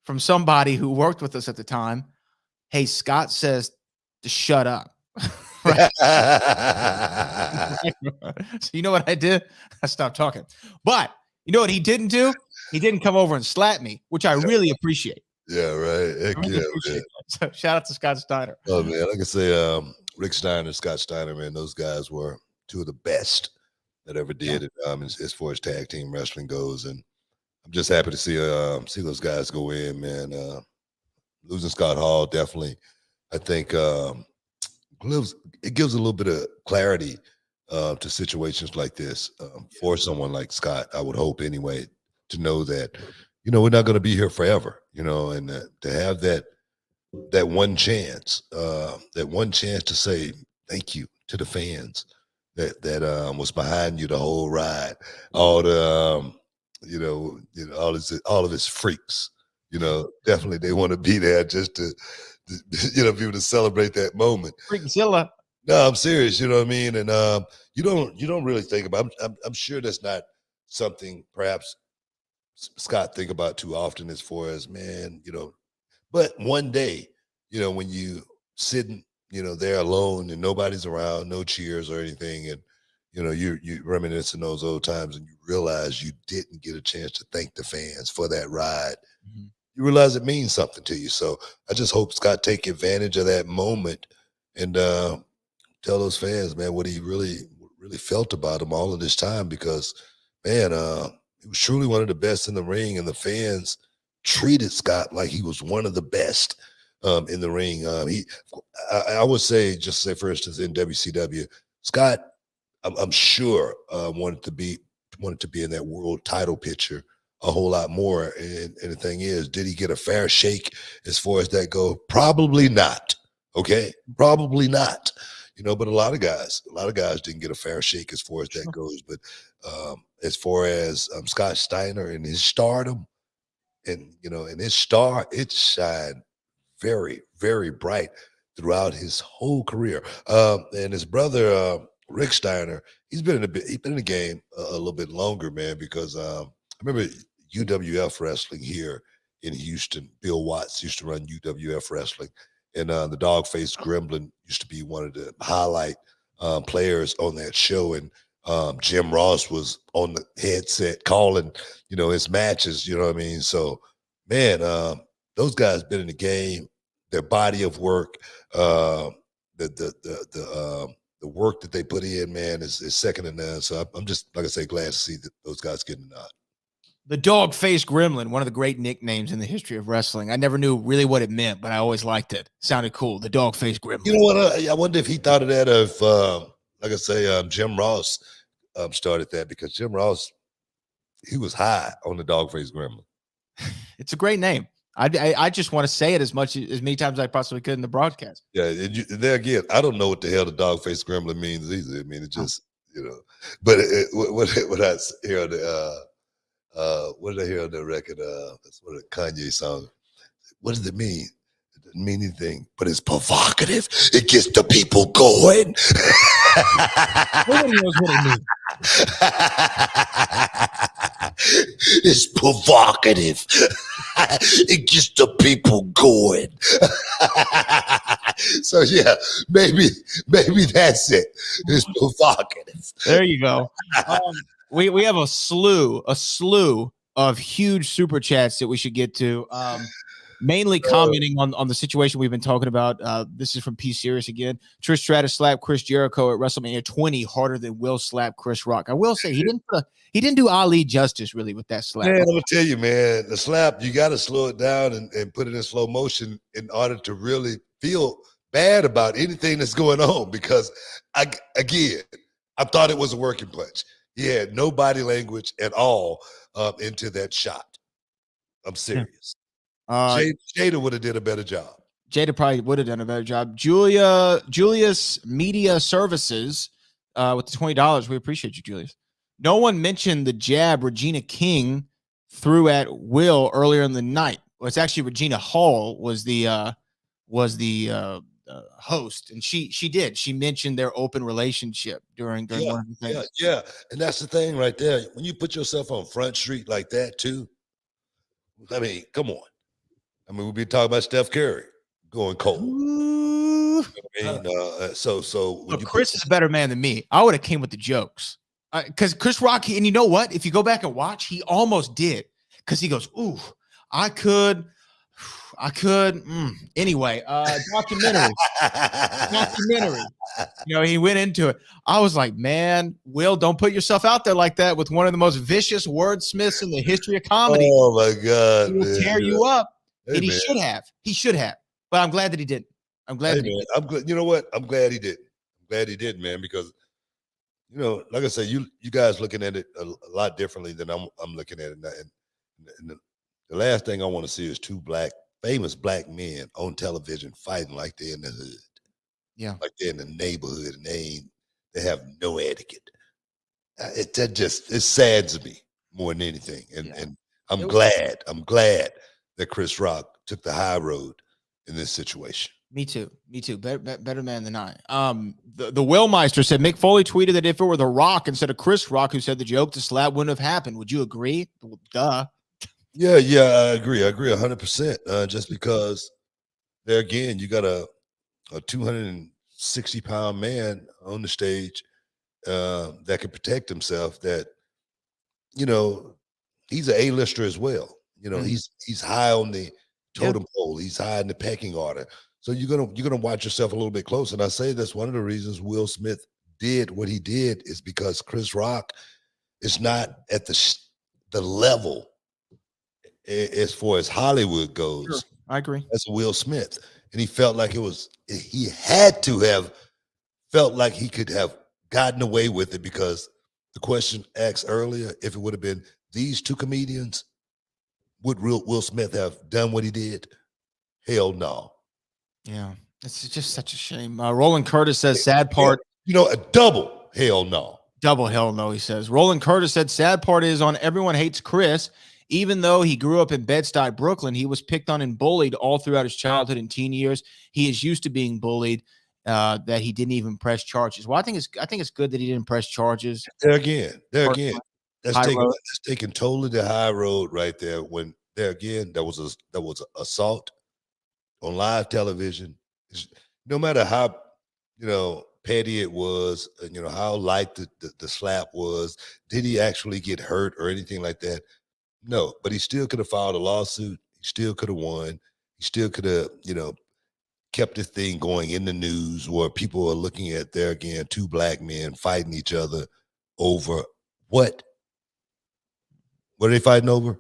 from somebody who worked with us at the time. Hey, Scott says to shut up. So you know what I did? I stopped talking. But you know what he didn't do? He didn't come over and slap me, which I really appreciate. Yeah, right. Heck Really yeah, appreciate man. that. So shout out to Scott Steiner. Oh man, I can say Rick Steiner, Scott Steiner, man, those guys were two of the best that ever Yeah. did it as far as tag team wrestling goes. And I'm just happy to see those guys go in, man. Losing Scott Hall definitely, I think it gives a little bit of clarity to situations like this for someone like Scott. I would hope anyway to know that we're not going to be here forever, and to have that one chance to say thank you to the fans that was behind you the whole ride, all the all of his freaks, definitely they want to be there just to be able to celebrate that moment. Freakzilla. No, I'm serious. You know what I mean? And you don't really think about. I'm sure that's not something perhaps Scott think about too often as far as man. But one day, when you sitting, there alone and nobody's around, no cheers or anything, and you reminiscing those old times, and you realize you didn't get a chance to thank the fans for that ride. Mhm. You realize it means something to you. So I just hope Scott take advantage of that moment and tell those fans, man, what he really felt about him all of this time, because man, he was truly one of the best in the ring, and the fans treated Scott like he was one of the best in the ring. I would say, just say for instance, in WCW, Scott, I'm sure wanted to be in that world title picture a whole lot more. And the thing is, did he get a fair shake as far as that go? Probably not. Okay, probably not. But a lot of guys didn't get a fair shake as far as that goes. But as far as Scott Steiner and his stardom, and and his star, it shined very, very bright throughout his whole career. And his brother Rick Steiner, he's been in the game a little bit longer, man, because I remember UWF wrestling here in Houston. Bill Watts used to run UWF wrestling, and the Dog-Faced Gremlin used to be one of the highlight players on that show. And Jim Ross was on the headset calling, his matches. You know what I mean? So, man, those guys been in the game. Their body of work, the work that they put in, man, is second to none. So I'm just, like I say, glad to see that those guys getting a nod. The Dog-Faced Gremlin, one of the great nicknames in the history of wrestling. I never knew really what it meant, but I always liked it. Sounded cool. The Dog-Faced Gremlin. You know what? I wonder if he thought of that of, like I say, Jim Ross started that, because Jim Ross, he was high on the Dog-Faced Gremlin. It's a great name. I just want to say it as many times as I possibly could in the broadcast. Yeah, and there again, I don't know what the hell the Dog-Faced Gremlin means either. I mean, it just, but what I hear on the what did I hear on the record? That's one of the Kanye songs. What does it mean? It doesn't mean anything, but it's provocative. It gets the people going. Nobody knows what it means. It's provocative. It gets the people going. So yeah, maybe that's it. It's provocative. There you go. We have a slew of huge super chats that we should get to. Mainly commenting on the situation we've been talking about. This is from P Series again. Trish Stratus slapped Chris Jericho at WrestleMania 20 harder than Will slapped Chris Rock. I will say he didn't do Ali justice really with that slap. Man, I'm gonna tell you, man, the slap, you got to slow it down and put it in slow motion in order to really feel bad about anything that's going on. Because I thought it was a working punch. He had no body language at all into that shot. I'm serious. Jada would have did a better job. Jada probably would have done a better job. Julius Media Services with the $20. We appreciate you, Julius. No one mentioned the jab Regina King threw at Will earlier in the night. Well, it's actually Regina Hall was the host, and she mentioned their open relationship during one of the things. Yeah, and that's the thing right there. When you put yourself on Front Street like that too, I mean, come on. I mean, we've been talking about Steph Curry going cold. You know what I mean? So look, Chris is a better man than me. I would have came with the jokes, because Chris Rock, and you know what? If you go back and watch, he almost did, because he goes, "Ooh, I could." I could. Anyway, documentary. You know, he went into it. I was like, man, Will, don't put yourself out there like that with one of the most vicious wordsmiths in the history of comedy. Oh my God, He will man. tear you up. Hey, And he man. should have. He should have. But I'm glad that he didn't. I'm glad Hey, that he man, didn't. I'm glad. You know what? I'm glad he did. I'm glad he did, man, because you know, like I said, you guys looking at it a lot differently than I'm looking at it now. And the last thing I want to see is two famous black men on television fighting like they're in the hood. Yeah. Like they're in the neighborhood and they have no etiquette. It saddens me more than anything. And I'm glad that Chris Rock took the high road in this situation. Me too. Better man than I. The Willmeister said Mick Foley tweeted that if it were The Rock instead of Chris Rock who said the joke, the slap wouldn't have happened. Would you agree? Well, duh. Yeah, I agree 100%. Just because there again, you got a 260-pound man on the stage that can protect himself. That, you know, he's an A-lister as well. You know, he's high on the totem pole. He's high in the pecking order. So you're gonna watch yourself a little bit closer. And I say that's one of the reasons Will Smith did what he did is because Chris Rock is not at the level as far as Hollywood goes. Sure, I agree. That's Will Smith. And he felt like he had to have felt like he could have gotten away with it because the question asked earlier, if it would have been these two comedians, would Will Smith have done what he did? Hell no. Yeah, it's just such a shame. Roland Curtis says sad part. You know, a double hell no. Double hell no, he says. Roland Curtis said sad part is on everyone hates Chris. Even though he grew up in Bed-Stuy, Brooklyn, he was picked on and bullied all throughout his childhood and teen years. He is used to being bullied. That he didn't even press charges. Well, I think it's good that he didn't press charges. There again. That's taking totally the high road right there. When there again, that was assault on live television. No matter how petty it was, how light the slap was, did he actually get hurt or anything like that? No, but he still could have filed a lawsuit. He still could have won. He still could have, kept this thing going in the news where people are looking at there again, two black men fighting each other over what? What are they fighting over?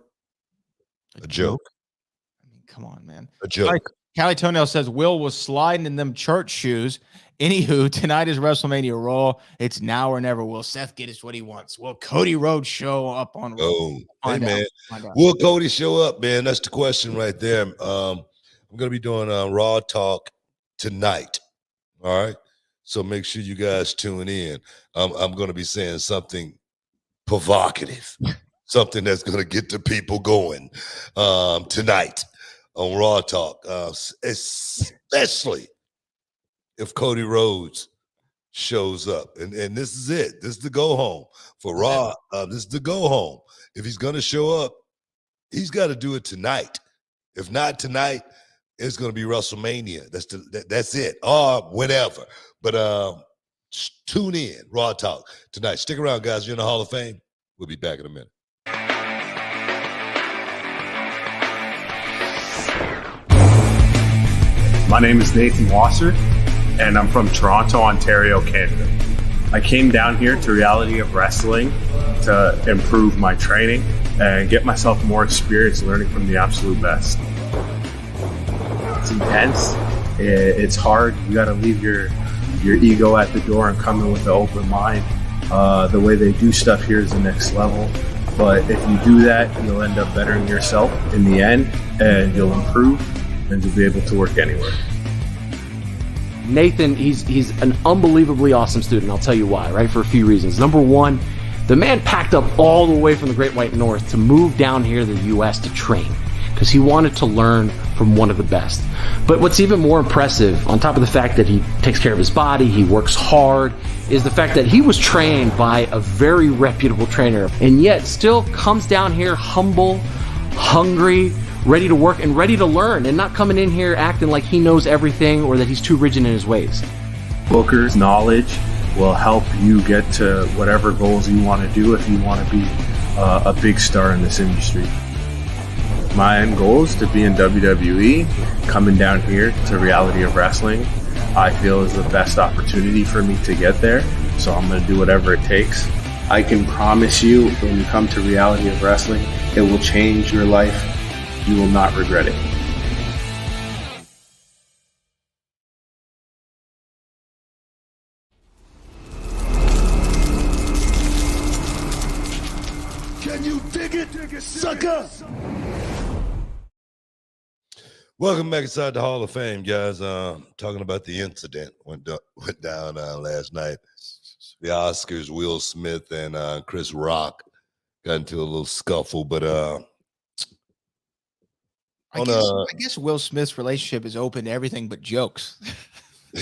A joke. I mean, come on, man. A joke. Callie Toenail says Will was sliding in them church shoes. Anywho, tonight is WrestleMania Raw. It's now or never. Will Seth get us what he wants? Will Cody Rhodes show up on Raw? Oh, hey, man. Will Cody show up, man? That's the question right there. I'm going to be doing Raw Talk tonight. All right. So make sure you guys tune in. I'm going to be saying something provocative, something that's going to get the people going tonight on Raw Talk, especially if Cody Rhodes shows up. And this is it. This is the go home for Raw. This is the go home. If he's going to show up, he's got to do it tonight. If not tonight, it's going to be WrestleMania. That's it. Or whenever. But tune in, Raw Talk tonight. Stick around, guys. You're in the Hall of Fame. We'll be back in a minute. My name is Nathan Wasser, and I'm from Toronto, Ontario, Canada. I came down here to Reality of Wrestling to improve my training and get myself more experience learning from the absolute best. It's intense. It's hard. You got to leave your ego at the door and come in with an open mind. The way they do stuff here is the next level. But if you do that, you'll end up bettering yourself in the end, and you'll improve, and you'll be able to work anywhere. Nathan, he's an unbelievably awesome student. I'll tell you why, right? For a few reasons. Number one, the man packed up all the way from the Great White North to move down here to the U.S. to train because he wanted to learn from one of the best. But what's even more impressive, on top of the fact that he takes care of his body, he works hard, is the fact that he was trained by a very reputable trainer and yet still comes down here humble, hungry, ready to work and ready to learn, and not coming in here acting like he knows everything or that he's too rigid in his ways. Booker's knowledge will help you get to whatever goals you want to do if you want to be a big star in this industry. My end goal is to be in WWE. Coming down here to Reality of Wrestling, I feel is the best opportunity for me to get there. So I'm going to do whatever it takes. I can promise you, when you come to Reality of Wrestling, it will change your life. You will not regret it. Can you dig it, sucker? Welcome back inside the Hall of Fame, guys. Talking about the incident went down last night. The Oscars, Will Smith and Chris Rock got into a little scuffle, but I guess Will Smith's relationship is open to everything but jokes. I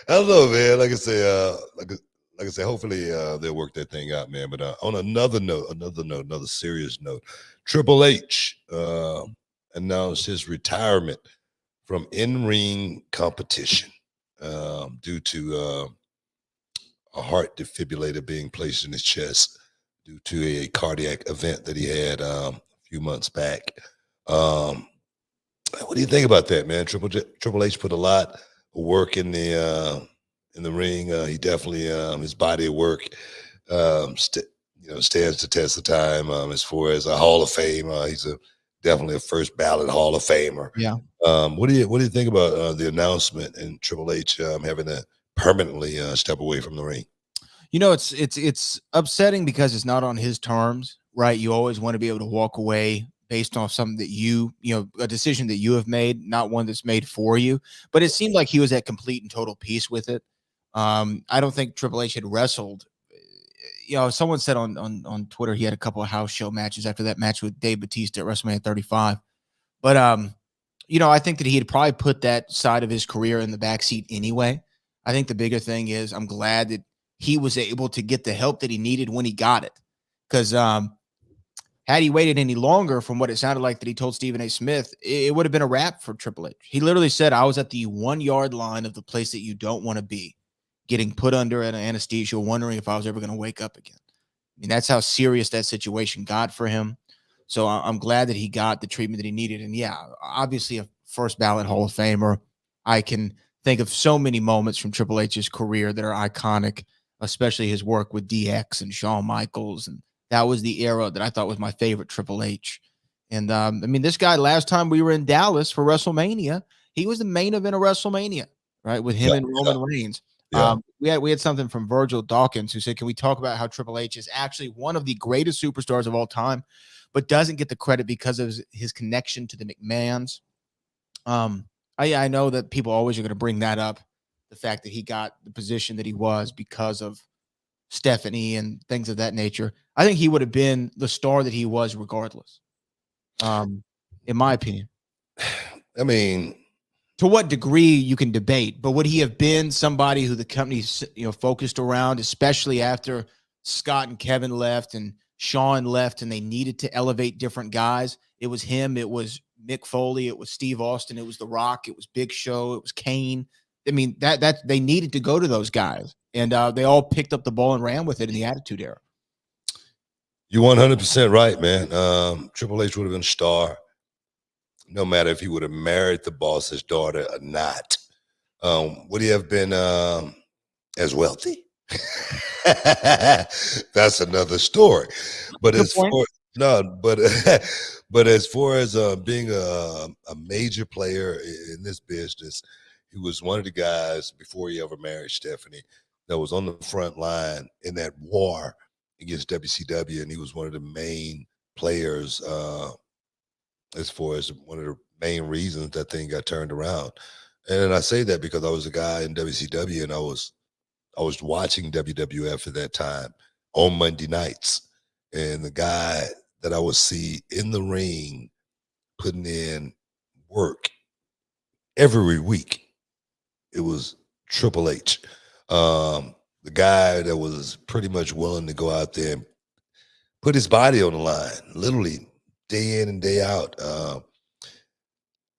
don't know, man. Like I say, hopefully they'll work that thing out, man. But on another serious note, Triple H announced his retirement from in-ring competition due to a heart defibrillator being placed in his chest due to a cardiac event that he had a few months back. What do you think about that, man? Triple H put a lot of work in the ring. He definitely his body of work stands the test of time as far as a Hall of Fame. He's definitely a first ballot Hall of Famer. Yeah. What do you think about the announcement and Triple H having to permanently step away from the ring? You know, it's upsetting because it's not on his terms, right? You always want to be able to walk away based on something that a decision that you have made, not one that's made for you. But it seemed like he was at complete and total peace with it. I don't think Triple H had wrestled. Someone said on Twitter he had a couple of house show matches after that match with Dave Bautista at WrestleMania 35. But I think that he had probably put that side of his career in the backseat anyway. I think the bigger thing is I'm glad that he was able to get the help that he needed when he got it. Because had he waited any longer, from what it sounded like that he told Stephen A. Smith, it would have been a wrap for Triple H. He literally said, I was at the 1 yard line of the place that you don't want to be, getting put under an anesthesia, wondering if I was ever going to wake up again. I mean, that's how serious that situation got for him. So I'm glad that he got the treatment that he needed. And yeah, obviously a first ballot Hall of Famer. I can think of so many moments from Triple H's career that are iconic, especially his work with DX and Shawn Michaels. And that was the era that I thought was my favorite Triple H. And this guy, last time we were in Dallas for WrestleMania, he was the main event of WrestleMania, right? With him and Roman Reigns. Yeah. We had something from Virgil Dawkins who said, can we talk about how Triple H is actually one of the greatest superstars of all time, but doesn't get the credit because of his connection to the McMahons? I know that people always are going to bring that up, the fact that he got the position that he was because of Stephanie and things of that nature. I think he would have been the star that he was regardless, in my opinion. I mean, to what degree you can debate, but would he have been somebody who the company focused around, especially after Scott and Kevin left and Shawn left and they needed to elevate different guys? It was him. It was Mick Foley. It was Steve Austin. It was The Rock. It was Big Show. It was Kane. I mean, that they needed to go to those guys, and they all picked up the ball and ran with it in the Attitude Era. You're 100% right, man. Triple H would have been a star, no matter if he would have married the boss's daughter or not. Would he have been as wealthy? That's another story. But as far as being a major player in this business, he was one of the guys before he ever married Stephanie that was on the front line in that war against WCW, and he was one of the main players as far as one of the main reasons that thing got turned around. And I say that because I was a guy in WCW, and I was watching WWF at that time on Monday nights, and the guy that I would see in the ring putting in work every week, it was Triple H. The guy that was pretty much willing to go out there and put his body on the line, literally day in and day out.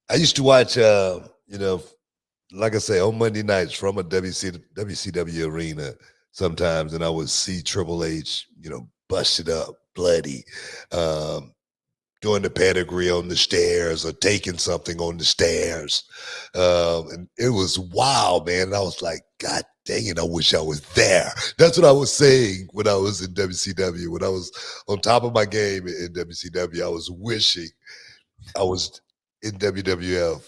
I used to watch, like I say, on Monday nights from a WCW arena sometimes, and I would see Triple H, busted up, bloody, doing the pedigree on the stairs or taking something on the stairs. And it was wild, man. And I was like, God dang it, I wish I was there. That's what I was saying when I was in WCW. When I was on top of my game in WCW, I was wishing I was in WWF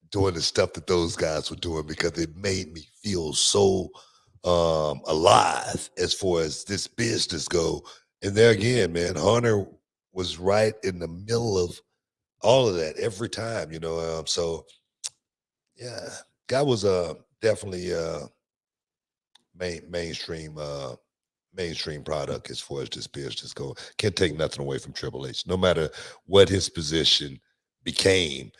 doing the stuff that those guys were doing, because it made me feel so alive as far as this business go. And there again, man, Hunter was right in the middle of all of that every time, so yeah, guy was definitely mainstream mainstream product as far as this business go. Can't take nothing away from Triple H, no matter what his position became.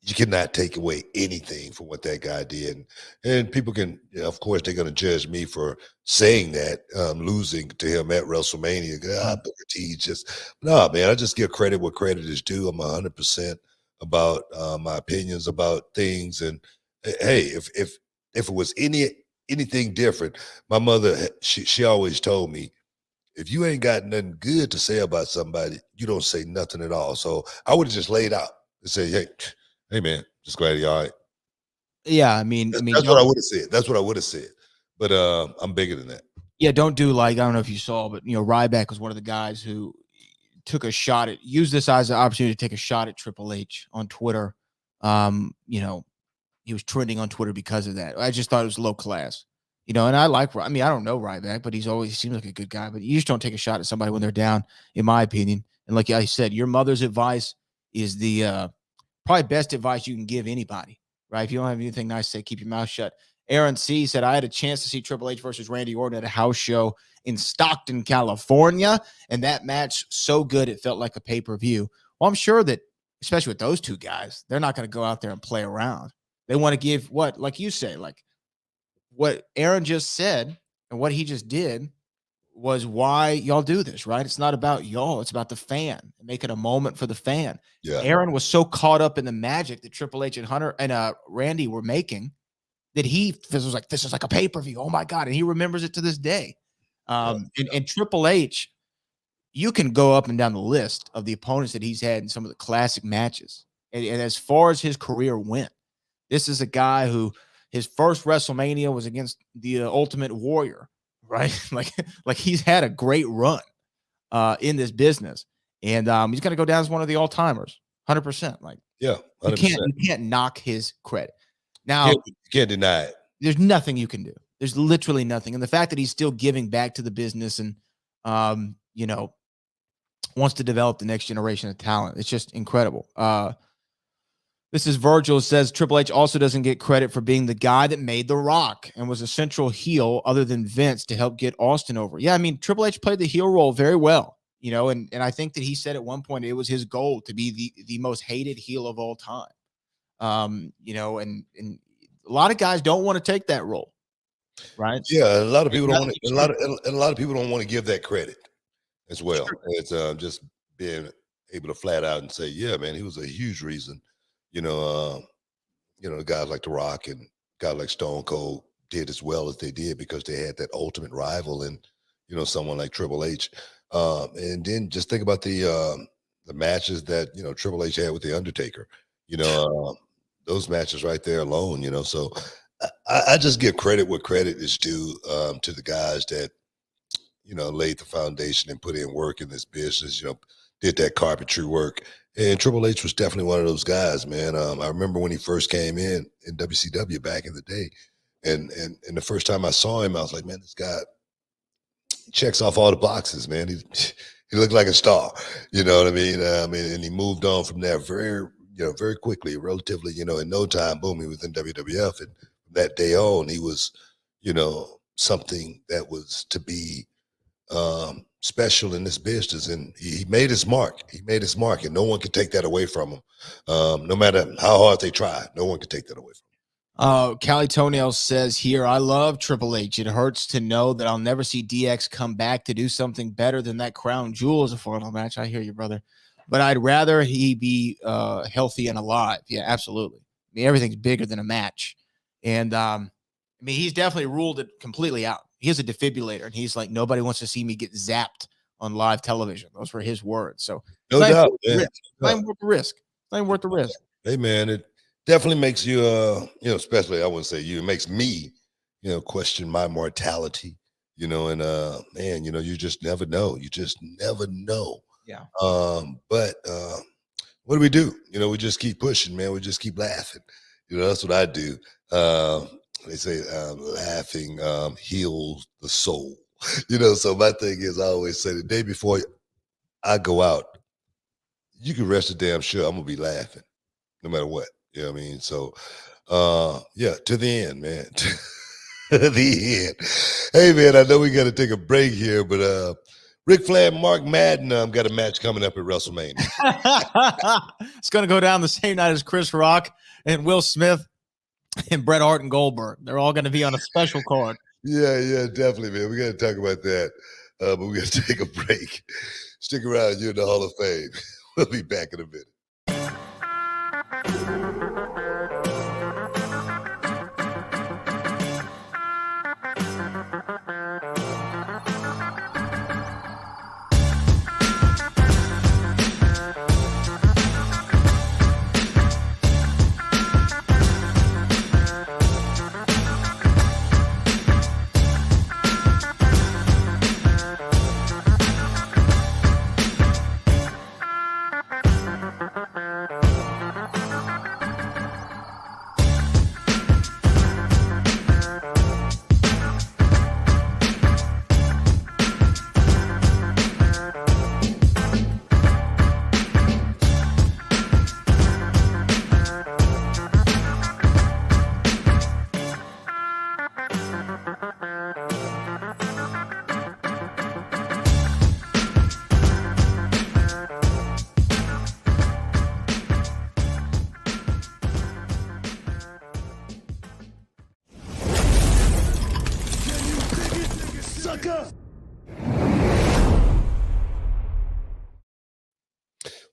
You cannot take away anything from what that guy did. And people can, of course, they're going to judge me for saying that, losing to him at WrestleMania. Booker T just, no, man, I just give credit what credit is due. I'm 100% about my opinions about things. And hey, if it was anything different, my mother, she always told me, if you ain't got nothing good to say about somebody, you don't say nothing at all. So I would have just laid out and say, hey, man, just glad you're all right. Yeah, I mean, That's what I would have said. That's what I would have said. But I'm bigger than that. Yeah, don't do like, I don't know if you saw, but Ryback was one of the guys who took a shot at, used this as an opportunity to take a shot at Triple H on Twitter. He was trending on Twitter because of that. I just thought it was low class. And I don't know Ryback, but he seems like a good guy. But you just don't take a shot at somebody when they're down, in my opinion. And like I said, your mother's advice is the probably best advice you can give anybody, right? If you don't have anything nice to say, keep your mouth shut. Aaron C. said, I had a chance to see Triple H versus Randy Orton at a house show in Stockton, California, and that match so good it felt like a pay-per-view. Well, I'm sure that, especially with those two guys, they're not going to go out there and play around. They want to give what, like you say, like what Aaron just said and what he just did was why y'all do this, right? It's not about y'all. It's about the fan. Make it a moment for the fan. Yeah. Aaron was so caught up in the magic that Triple H and Hunter and Randy were making that this was like a pay-per-view. Oh my God. And he remembers it to this day. And Triple H, you can go up and down the list of the opponents that he's had in some of the classic matches. And as far as his career went, this is a guy who his first WrestleMania was against the Ultimate Warrior, right? like he's had a great run in this business. And he's going to go down as one of the all-timers, 100%. Like, yeah, 100%. You can't knock his credit. Now, you can't deny it. There's nothing you can do. There's literally nothing. And the fact that he's still giving back to the business and, wants to develop the next generation of talent, it's just incredible. This is Virgil, says Triple H also doesn't get credit for being the guy that made The Rock and was a central heel other than Vince to help get Austin over. Yeah, I mean, Triple H played the heel role very well, and I think that he said at one point it was his goal to be the most hated heel of all time. And a lot of guys don't want to take that role, right? Yeah, a lot of people don't want to, a lot of people don't want to give that credit as well. Sure. It's just being able to flat out and say, yeah, man, he was a huge reason. Guys like The Rock and guys like Stone Cold did as well as they did because they had that ultimate rival in, someone like Triple H. And then just think about the matches that, Triple H had with The Undertaker, those matches right there alone, so I just give credit where credit is due to the guys that, laid the foundation and put in work in this business, did that carpentry work. And Triple H was definitely one of those guys, man. I remember when he first came in WCW back in the day. And the first time I saw him, I was like, man, this guy checks off all the boxes, man. He looked like a star, you know what I mean? And he moved on from there very quickly, relatively, in no time, boom, he was in WWF. And from that day on, he was, something that was to be special in this business, and he made his mark. And no one could take that away from him. No matter how hard they try, no one could take that away from him. Callie Toenail says here, I love Triple H. It hurts to know that I'll never see DX come back to do something better than that crown jewel as a final match. I hear you, brother. But I'd rather he be healthy and alive. Yeah, absolutely. I mean, everything's bigger than a match. And he's definitely ruled it completely out. He has a defibrillator, and he's like, nobody wants to see me get zapped on live television. Those were his words. So No doubt, man. it's not even worth the risk. It's not even worth the risk. Hey, man, it definitely makes you, especially I wouldn't say you, it makes me, question my mortality, and man, you just never know. You just never know. Yeah. But what do? We just keep pushing, man. We just keep laughing. That's what I do. They say laughing heals the soul. So my thing is I always say the day before I go out, you can rest a damn sure I'm gonna be laughing no matter what. You know what I mean? So to the end, man. To the end. Hey man, I know we gotta take a break here, but Ric Flair and Mark Madden got a match coming up at WrestleMania. It's going to go down the same night as Chris Rock and Will Smith and Bret Hart and Goldberg. They're all going to be on a special card. Yeah, definitely, man. We got to talk about that, but we got to take a break. Stick around. You're in the Hall of Fame. We'll be back in a minute.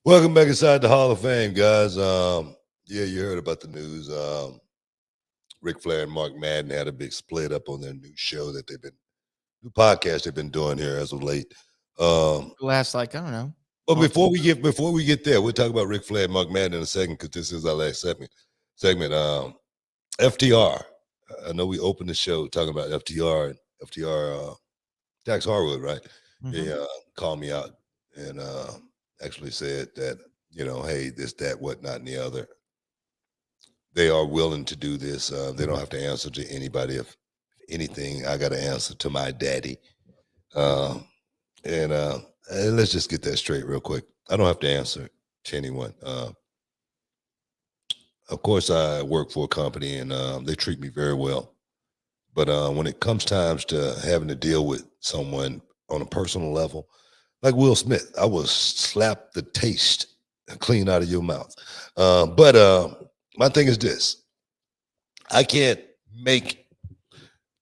Welcome back inside the Hall of Fame, guys. You heard about the news. Ric Flair and Mark Madden had a big split up on their new show that new podcast they've been doing here as of late. Last, I don't know. But before we get there, we'll talk about Ric Flair and Mark Madden in a second because this is our last segment. FTR. I know we opened the show talking about FTR and FTR. Dax Harwood, right? Mm-hmm. He called me out and actually said that, hey, this, that, whatnot, and the other. They are willing to do this. They don't have to answer to anybody. If anything, I got to answer to my daddy. And let's just get that straight real quick. I don't have to answer to anyone. Of course, I work for a company, and they treat me very well. But when it comes times to having to deal with someone on a personal level, like Will Smith, I will slap the taste clean out of your mouth. But my thing is this. I can't make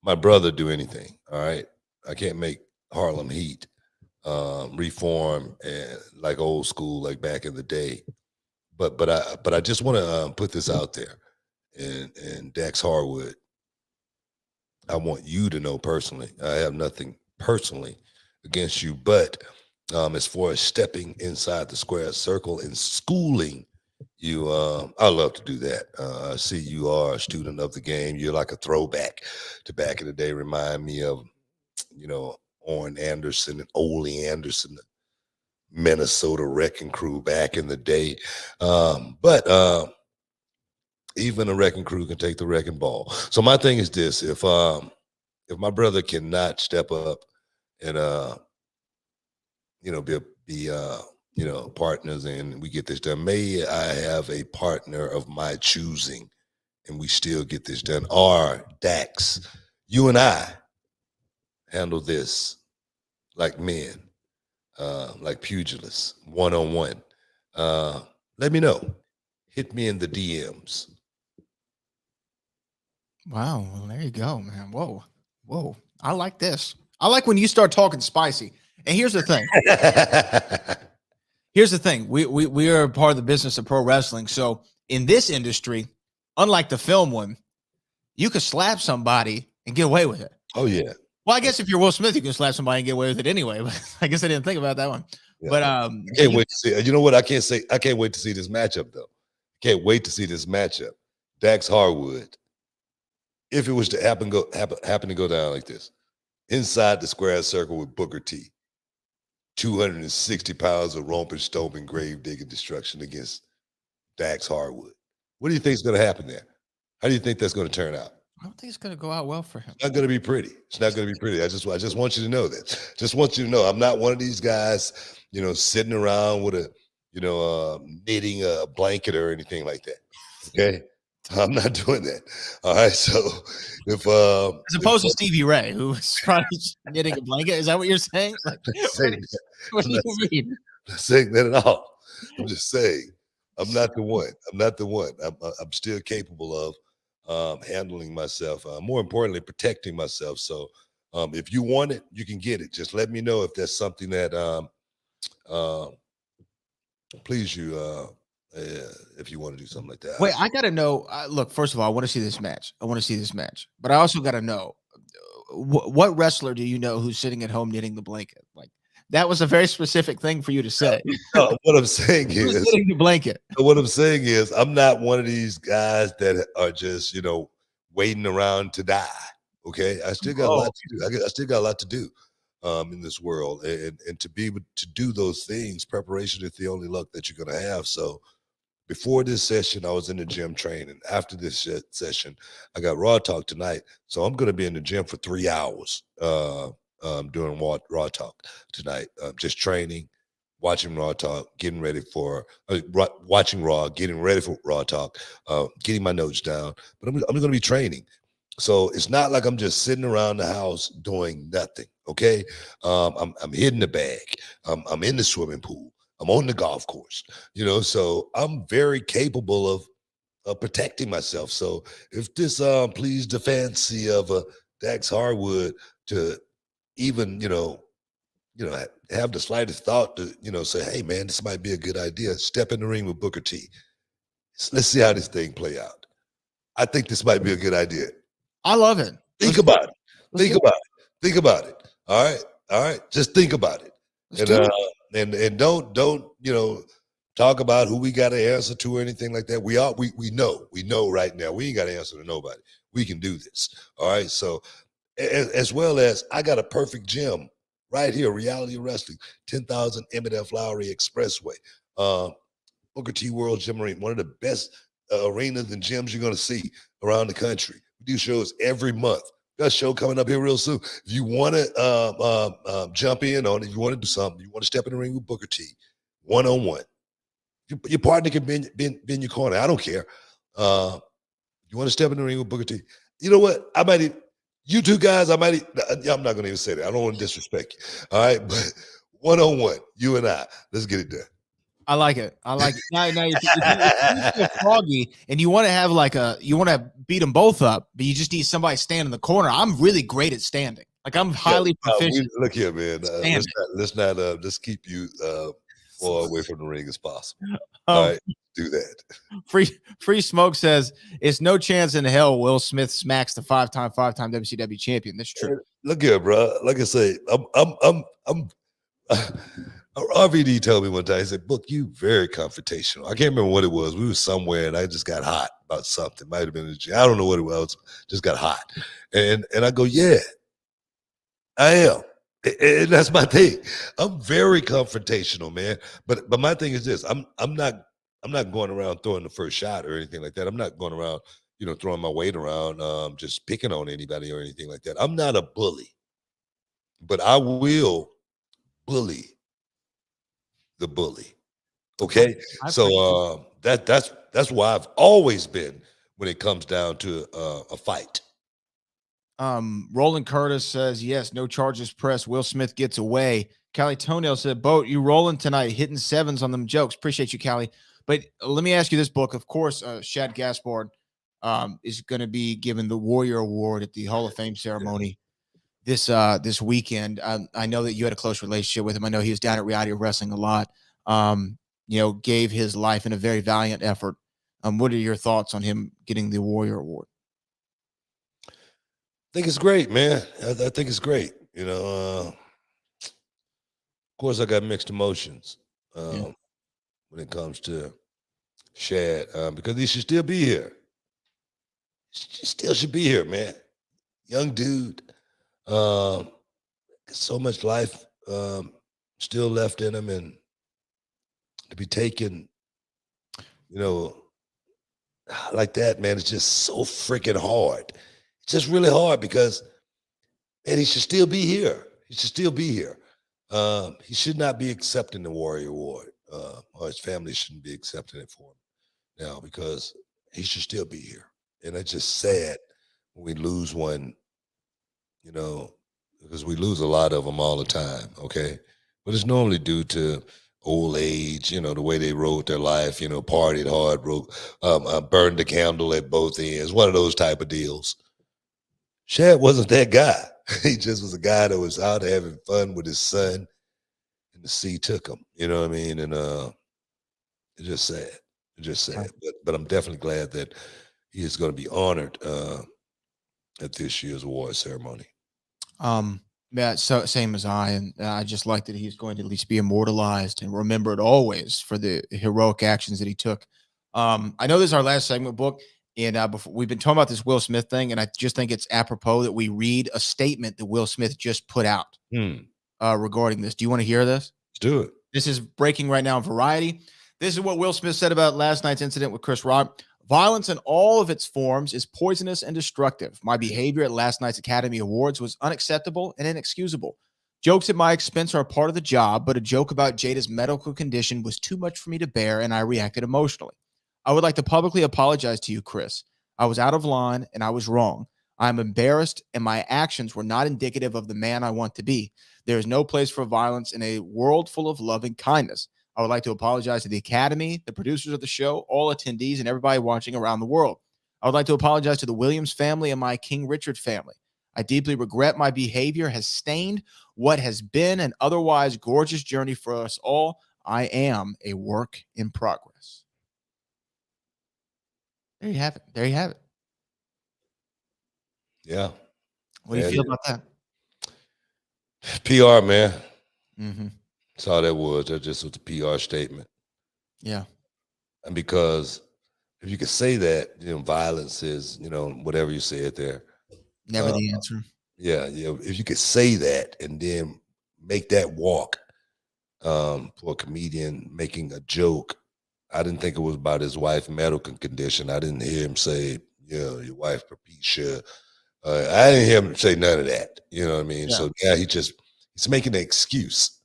my brother do anything, all right? I can't make Harlem Heat reform and like old school, like back in the day. But I just want to put this out there. And Dax Harwood, I want you to know personally, I have nothing personally against you, but as far as stepping inside the square circle and schooling you, I love to do that. I see you are a student of the game. You're like a throwback to back in the day. Remind me of, Orrin Anderson and Ole Anderson, Minnesota Wrecking Crew back in the day. But even a wrecking crew can take the wrecking ball. So my thing is this: if my brother cannot step up and be partners and we get this done, may I have a partner of my choosing and we still get this done. Or Dax, you and I handle this like men, like pugilists, one-on-one. Let me know. Hit me in the DMs. Wow. Well, there you go, man. Whoa. I like this. I like when you start talking spicy. And here's the thing. We are part of the business of pro wrestling. So in this industry, unlike the film one, you could slap somebody and get away with it. Oh, yeah. Well, I guess if you're Will Smith, you can slap somebody and get away with it anyway. But I guess I didn't think about that one. Yeah. But I can't wait to see. You know what? I can't wait to see this matchup though. Can't wait to see this matchup. Dax Harwood. If it was to happen to go down like this, inside the square circle with Booker T, 260 pounds of romping, stomping, grave digging destruction against Dax Harwood. What do you think is going to happen there? How do you think that's going to turn out? I don't think it's going to go out well for him. It's not going to be pretty. It's not going to be pretty. I just want you to know that. Just want you to know I'm not one of these guys, sitting around with a, knitting a blanket or anything like that. Okay, I'm not doing that. All right. So if As opposed to Stevie Ray, who was probably knitting a blanket, is that what you're saying? Like, what do you mean? I'm not saying that at all. I'm just saying I'm not the one. I'm not the one. I'm still capable of handling myself. More importantly, protecting myself. So if you want it, you can get it. Just let me know if there's something that please you if you want to do something like that. Wait, I gotta know. Look, first of all, I want to see this match. But I also gotta know what wrestler do you know who's sitting at home knitting the blanket? Like that was a very specific thing for you to say. No, what I'm saying Who's is knitting the blanket. what I'm saying is I'm not one of these guys that are just waiting around to die. Okay, I still got a lot to do. I still got a lot to do in this world, and to be able to do those things, preparation is the only luck that you're gonna have. So before this session, I was in the gym training. After this session, I got Raw Talk tonight. So I'm going to be in the gym for 3 hours doing Raw Talk tonight. Just training, watching Raw Talk, getting ready for watching Raw, getting ready for Raw Talk, getting my notes down. But I'm going to be training. So it's not like I'm just sitting around the house doing nothing. Okay. I'm hitting the bag. I'm in the swimming pool. I'm on the golf course, so I'm very capable of protecting myself. So if this pleased the fancy of Dax Harwood to even, have the slightest thought to, say, hey man, this might be a good idea. Step in the ring with Booker T. Let's see how this thing play out. I think this might be a good idea. I love it. Think about it. Think about it. All right. All right. Just think about it. And don't talk about who we got to answer to or anything like that. We know right now we ain't got to answer to nobody. We can do this. All right. So as well as I got a perfect gym right here, Reality of Wrestling, 10,000 Emmett F. Lowry Expressway, Booker T World Gym Arena, one of the best arenas and gyms you're going to see around the country. We do shows every month. Got a show coming up here real soon. If you want to jump in on it, you want to do something, you want to step in the ring with Booker T, one-on-one. Your partner can be in your corner. I don't care. You want to step in the ring with Booker T. You know what? You two guys, I'm not going to even say that. I don't want to disrespect you. All right. But one-on-one, you and I, let's get it done. I like it. Now, if you feel froggy and you want to you want to beat them both up, but you just need somebody standing in the corner. I'm really great at standing. Like I'm highly proficient. Look here, man. Let's keep you far away from the ring as possible. All right, do that. Free Smoke says it's no chance in hell Will Smith smacks the five-time WCW champion. That's true. Look here, bro. Like I say, I'm RVD told me one time, he said, Book, you very confrontational. I can't remember what it was. We were somewhere and I just got hot about something. Might have been in the gym. I don't know what it was. Just got hot. And I go, yeah, I am. And that's my thing. I'm very confrontational, man. But my thing is this. I'm not going around throwing the first shot or anything like that. I'm not going around, throwing my weight around, just picking on anybody or anything like that. I'm not a bully. But I will bully the bully. Okay. So that's why I've always been when it comes down to a fight. Roland Curtis says yes, no charges pressed. Will Smith gets away. Callie Toenail said, Boat, you rolling tonight, hitting sevens on them jokes. Appreciate you, Callie. But let me ask you this, Book. Of course, Shad Gaspard is going to be given the Warrior Award at the Hall of Fame ceremony this weekend. I know that you had a close relationship with him. I know he was down at Reality of Wrestling a lot. Gave his life in a very valiant effort. What are your thoughts on him getting the Warrior Award? think it's great, man. I think it's great. You know, of course, I got mixed emotions when it comes to Shad because he should still be here. He still should be here, man. Young dude, um, so much life still left in him, and to be taken, you know, like that, man, it's just so freaking hard. It's just really hard because, man, he should still be here. He should still be here. He should not be accepting the Warrior Award, or his family shouldn't be accepting it for him now because he should still be here. And it's just sad when we lose one, you know, because we lose a lot of them all the time, okay? But it's normally due to old age, you know, the way they wrote their life, you know, partied hard, burned the candle at both ends, one of those type of deals. Shad wasn't that guy. He just was a guy that was out having fun with his son, and the sea took him. You know what I mean? And it's just sad. It's just sad. But I'm definitely glad that he is going to be honored at this year's award ceremony. Yeah, so same as I, and I just like that he's going to at least be immortalized and remembered always for the heroic actions that he took. I know this is our last segment, book. And before, we've been talking about this Will Smith thing, and I just think it's apropos that we read a statement that Will Smith just put out regarding this. Do you want to hear this? Let's do it. This is breaking right now in Variety. This is what Will Smith said about last night's incident with Chris Rock. Violence in all of its forms is poisonous and destructive. My behavior at last night's Academy Awards was unacceptable and inexcusable. Jokes at my expense are a part of the job, but a joke about Jada's medical condition was too much for me to bear, and I reacted emotionally. I would like to publicly apologize to you, Chris. I was out of line and I was wrong. I'm embarrassed and my actions were not indicative of the man I want to be. There is no place for violence in a world full of loving kindness. I would like to apologize to the Academy, the producers of the show, all attendees, and everybody watching around the world. I would like to apologize to the Williams family and my King Richard family. I deeply regret my behavior has stained what has been an otherwise gorgeous journey for us all. I am a work in progress. There you have it. There you have it. Yeah. What do you feel about that? PR, man. Mm-hmm. That's all that was. That just was a PR statement. Yeah. And because if you could say that, you know, violence is, you know, whatever you said there. Never the answer. Yeah. If you could say that and then make that walk for a comedian making a joke. I didn't think it was about his wife's medical condition. I didn't hear him say, your wife, Patricia. I didn't hear him say none of that. You know what I mean? Yeah. So yeah, he's making an excuse.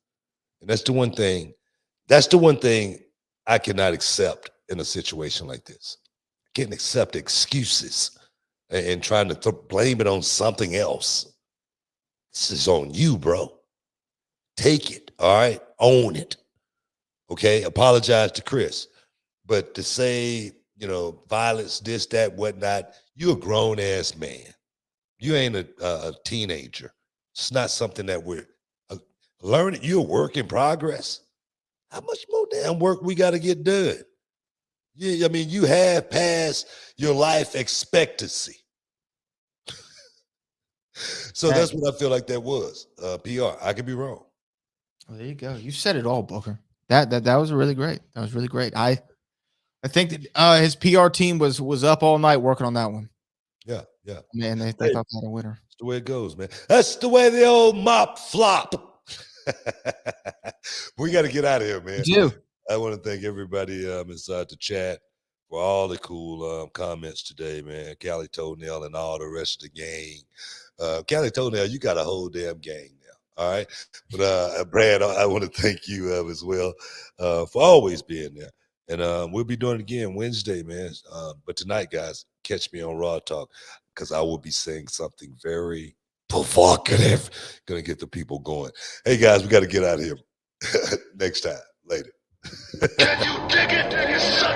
And that's the one thing I cannot accept in a situation like this. I can't accept excuses and trying to blame it on something else. This is on you, bro. Take it, all right? Own it, okay? Apologize to Chris. But to say, you know, violence, this, that, whatnot, you're a grown-ass man. You ain't a teenager. It's not something that we're learning. You're a work in progress. How much more damn work we got to get done? Yeah, I mean, you have passed your life expectancy. So that's what I feel like that was. PR. I could be wrong. Well, there you go. You said it all, Booker. That was really great. That was really great. I think that his PR team was up all night working on that one. Yeah. Man, they thought they had a winner. That's the way it goes, man. That's the way the old mop flop. We got to get out of here, man. You do. I want to thank everybody inside the chat for all the cool comments today, man. Cali Toenail and all the rest of the gang. Cali Toenail, you got a whole damn gang now, all right? But Brad, I want to thank you as well for always being there. And we'll be doing it again Wednesday, man. But tonight, guys, catch me on Raw Talk because I will be saying something very provocative. Gonna get the people going. Hey, guys, we got to get out of here. Next time. Later. Can you dig it, you sucker?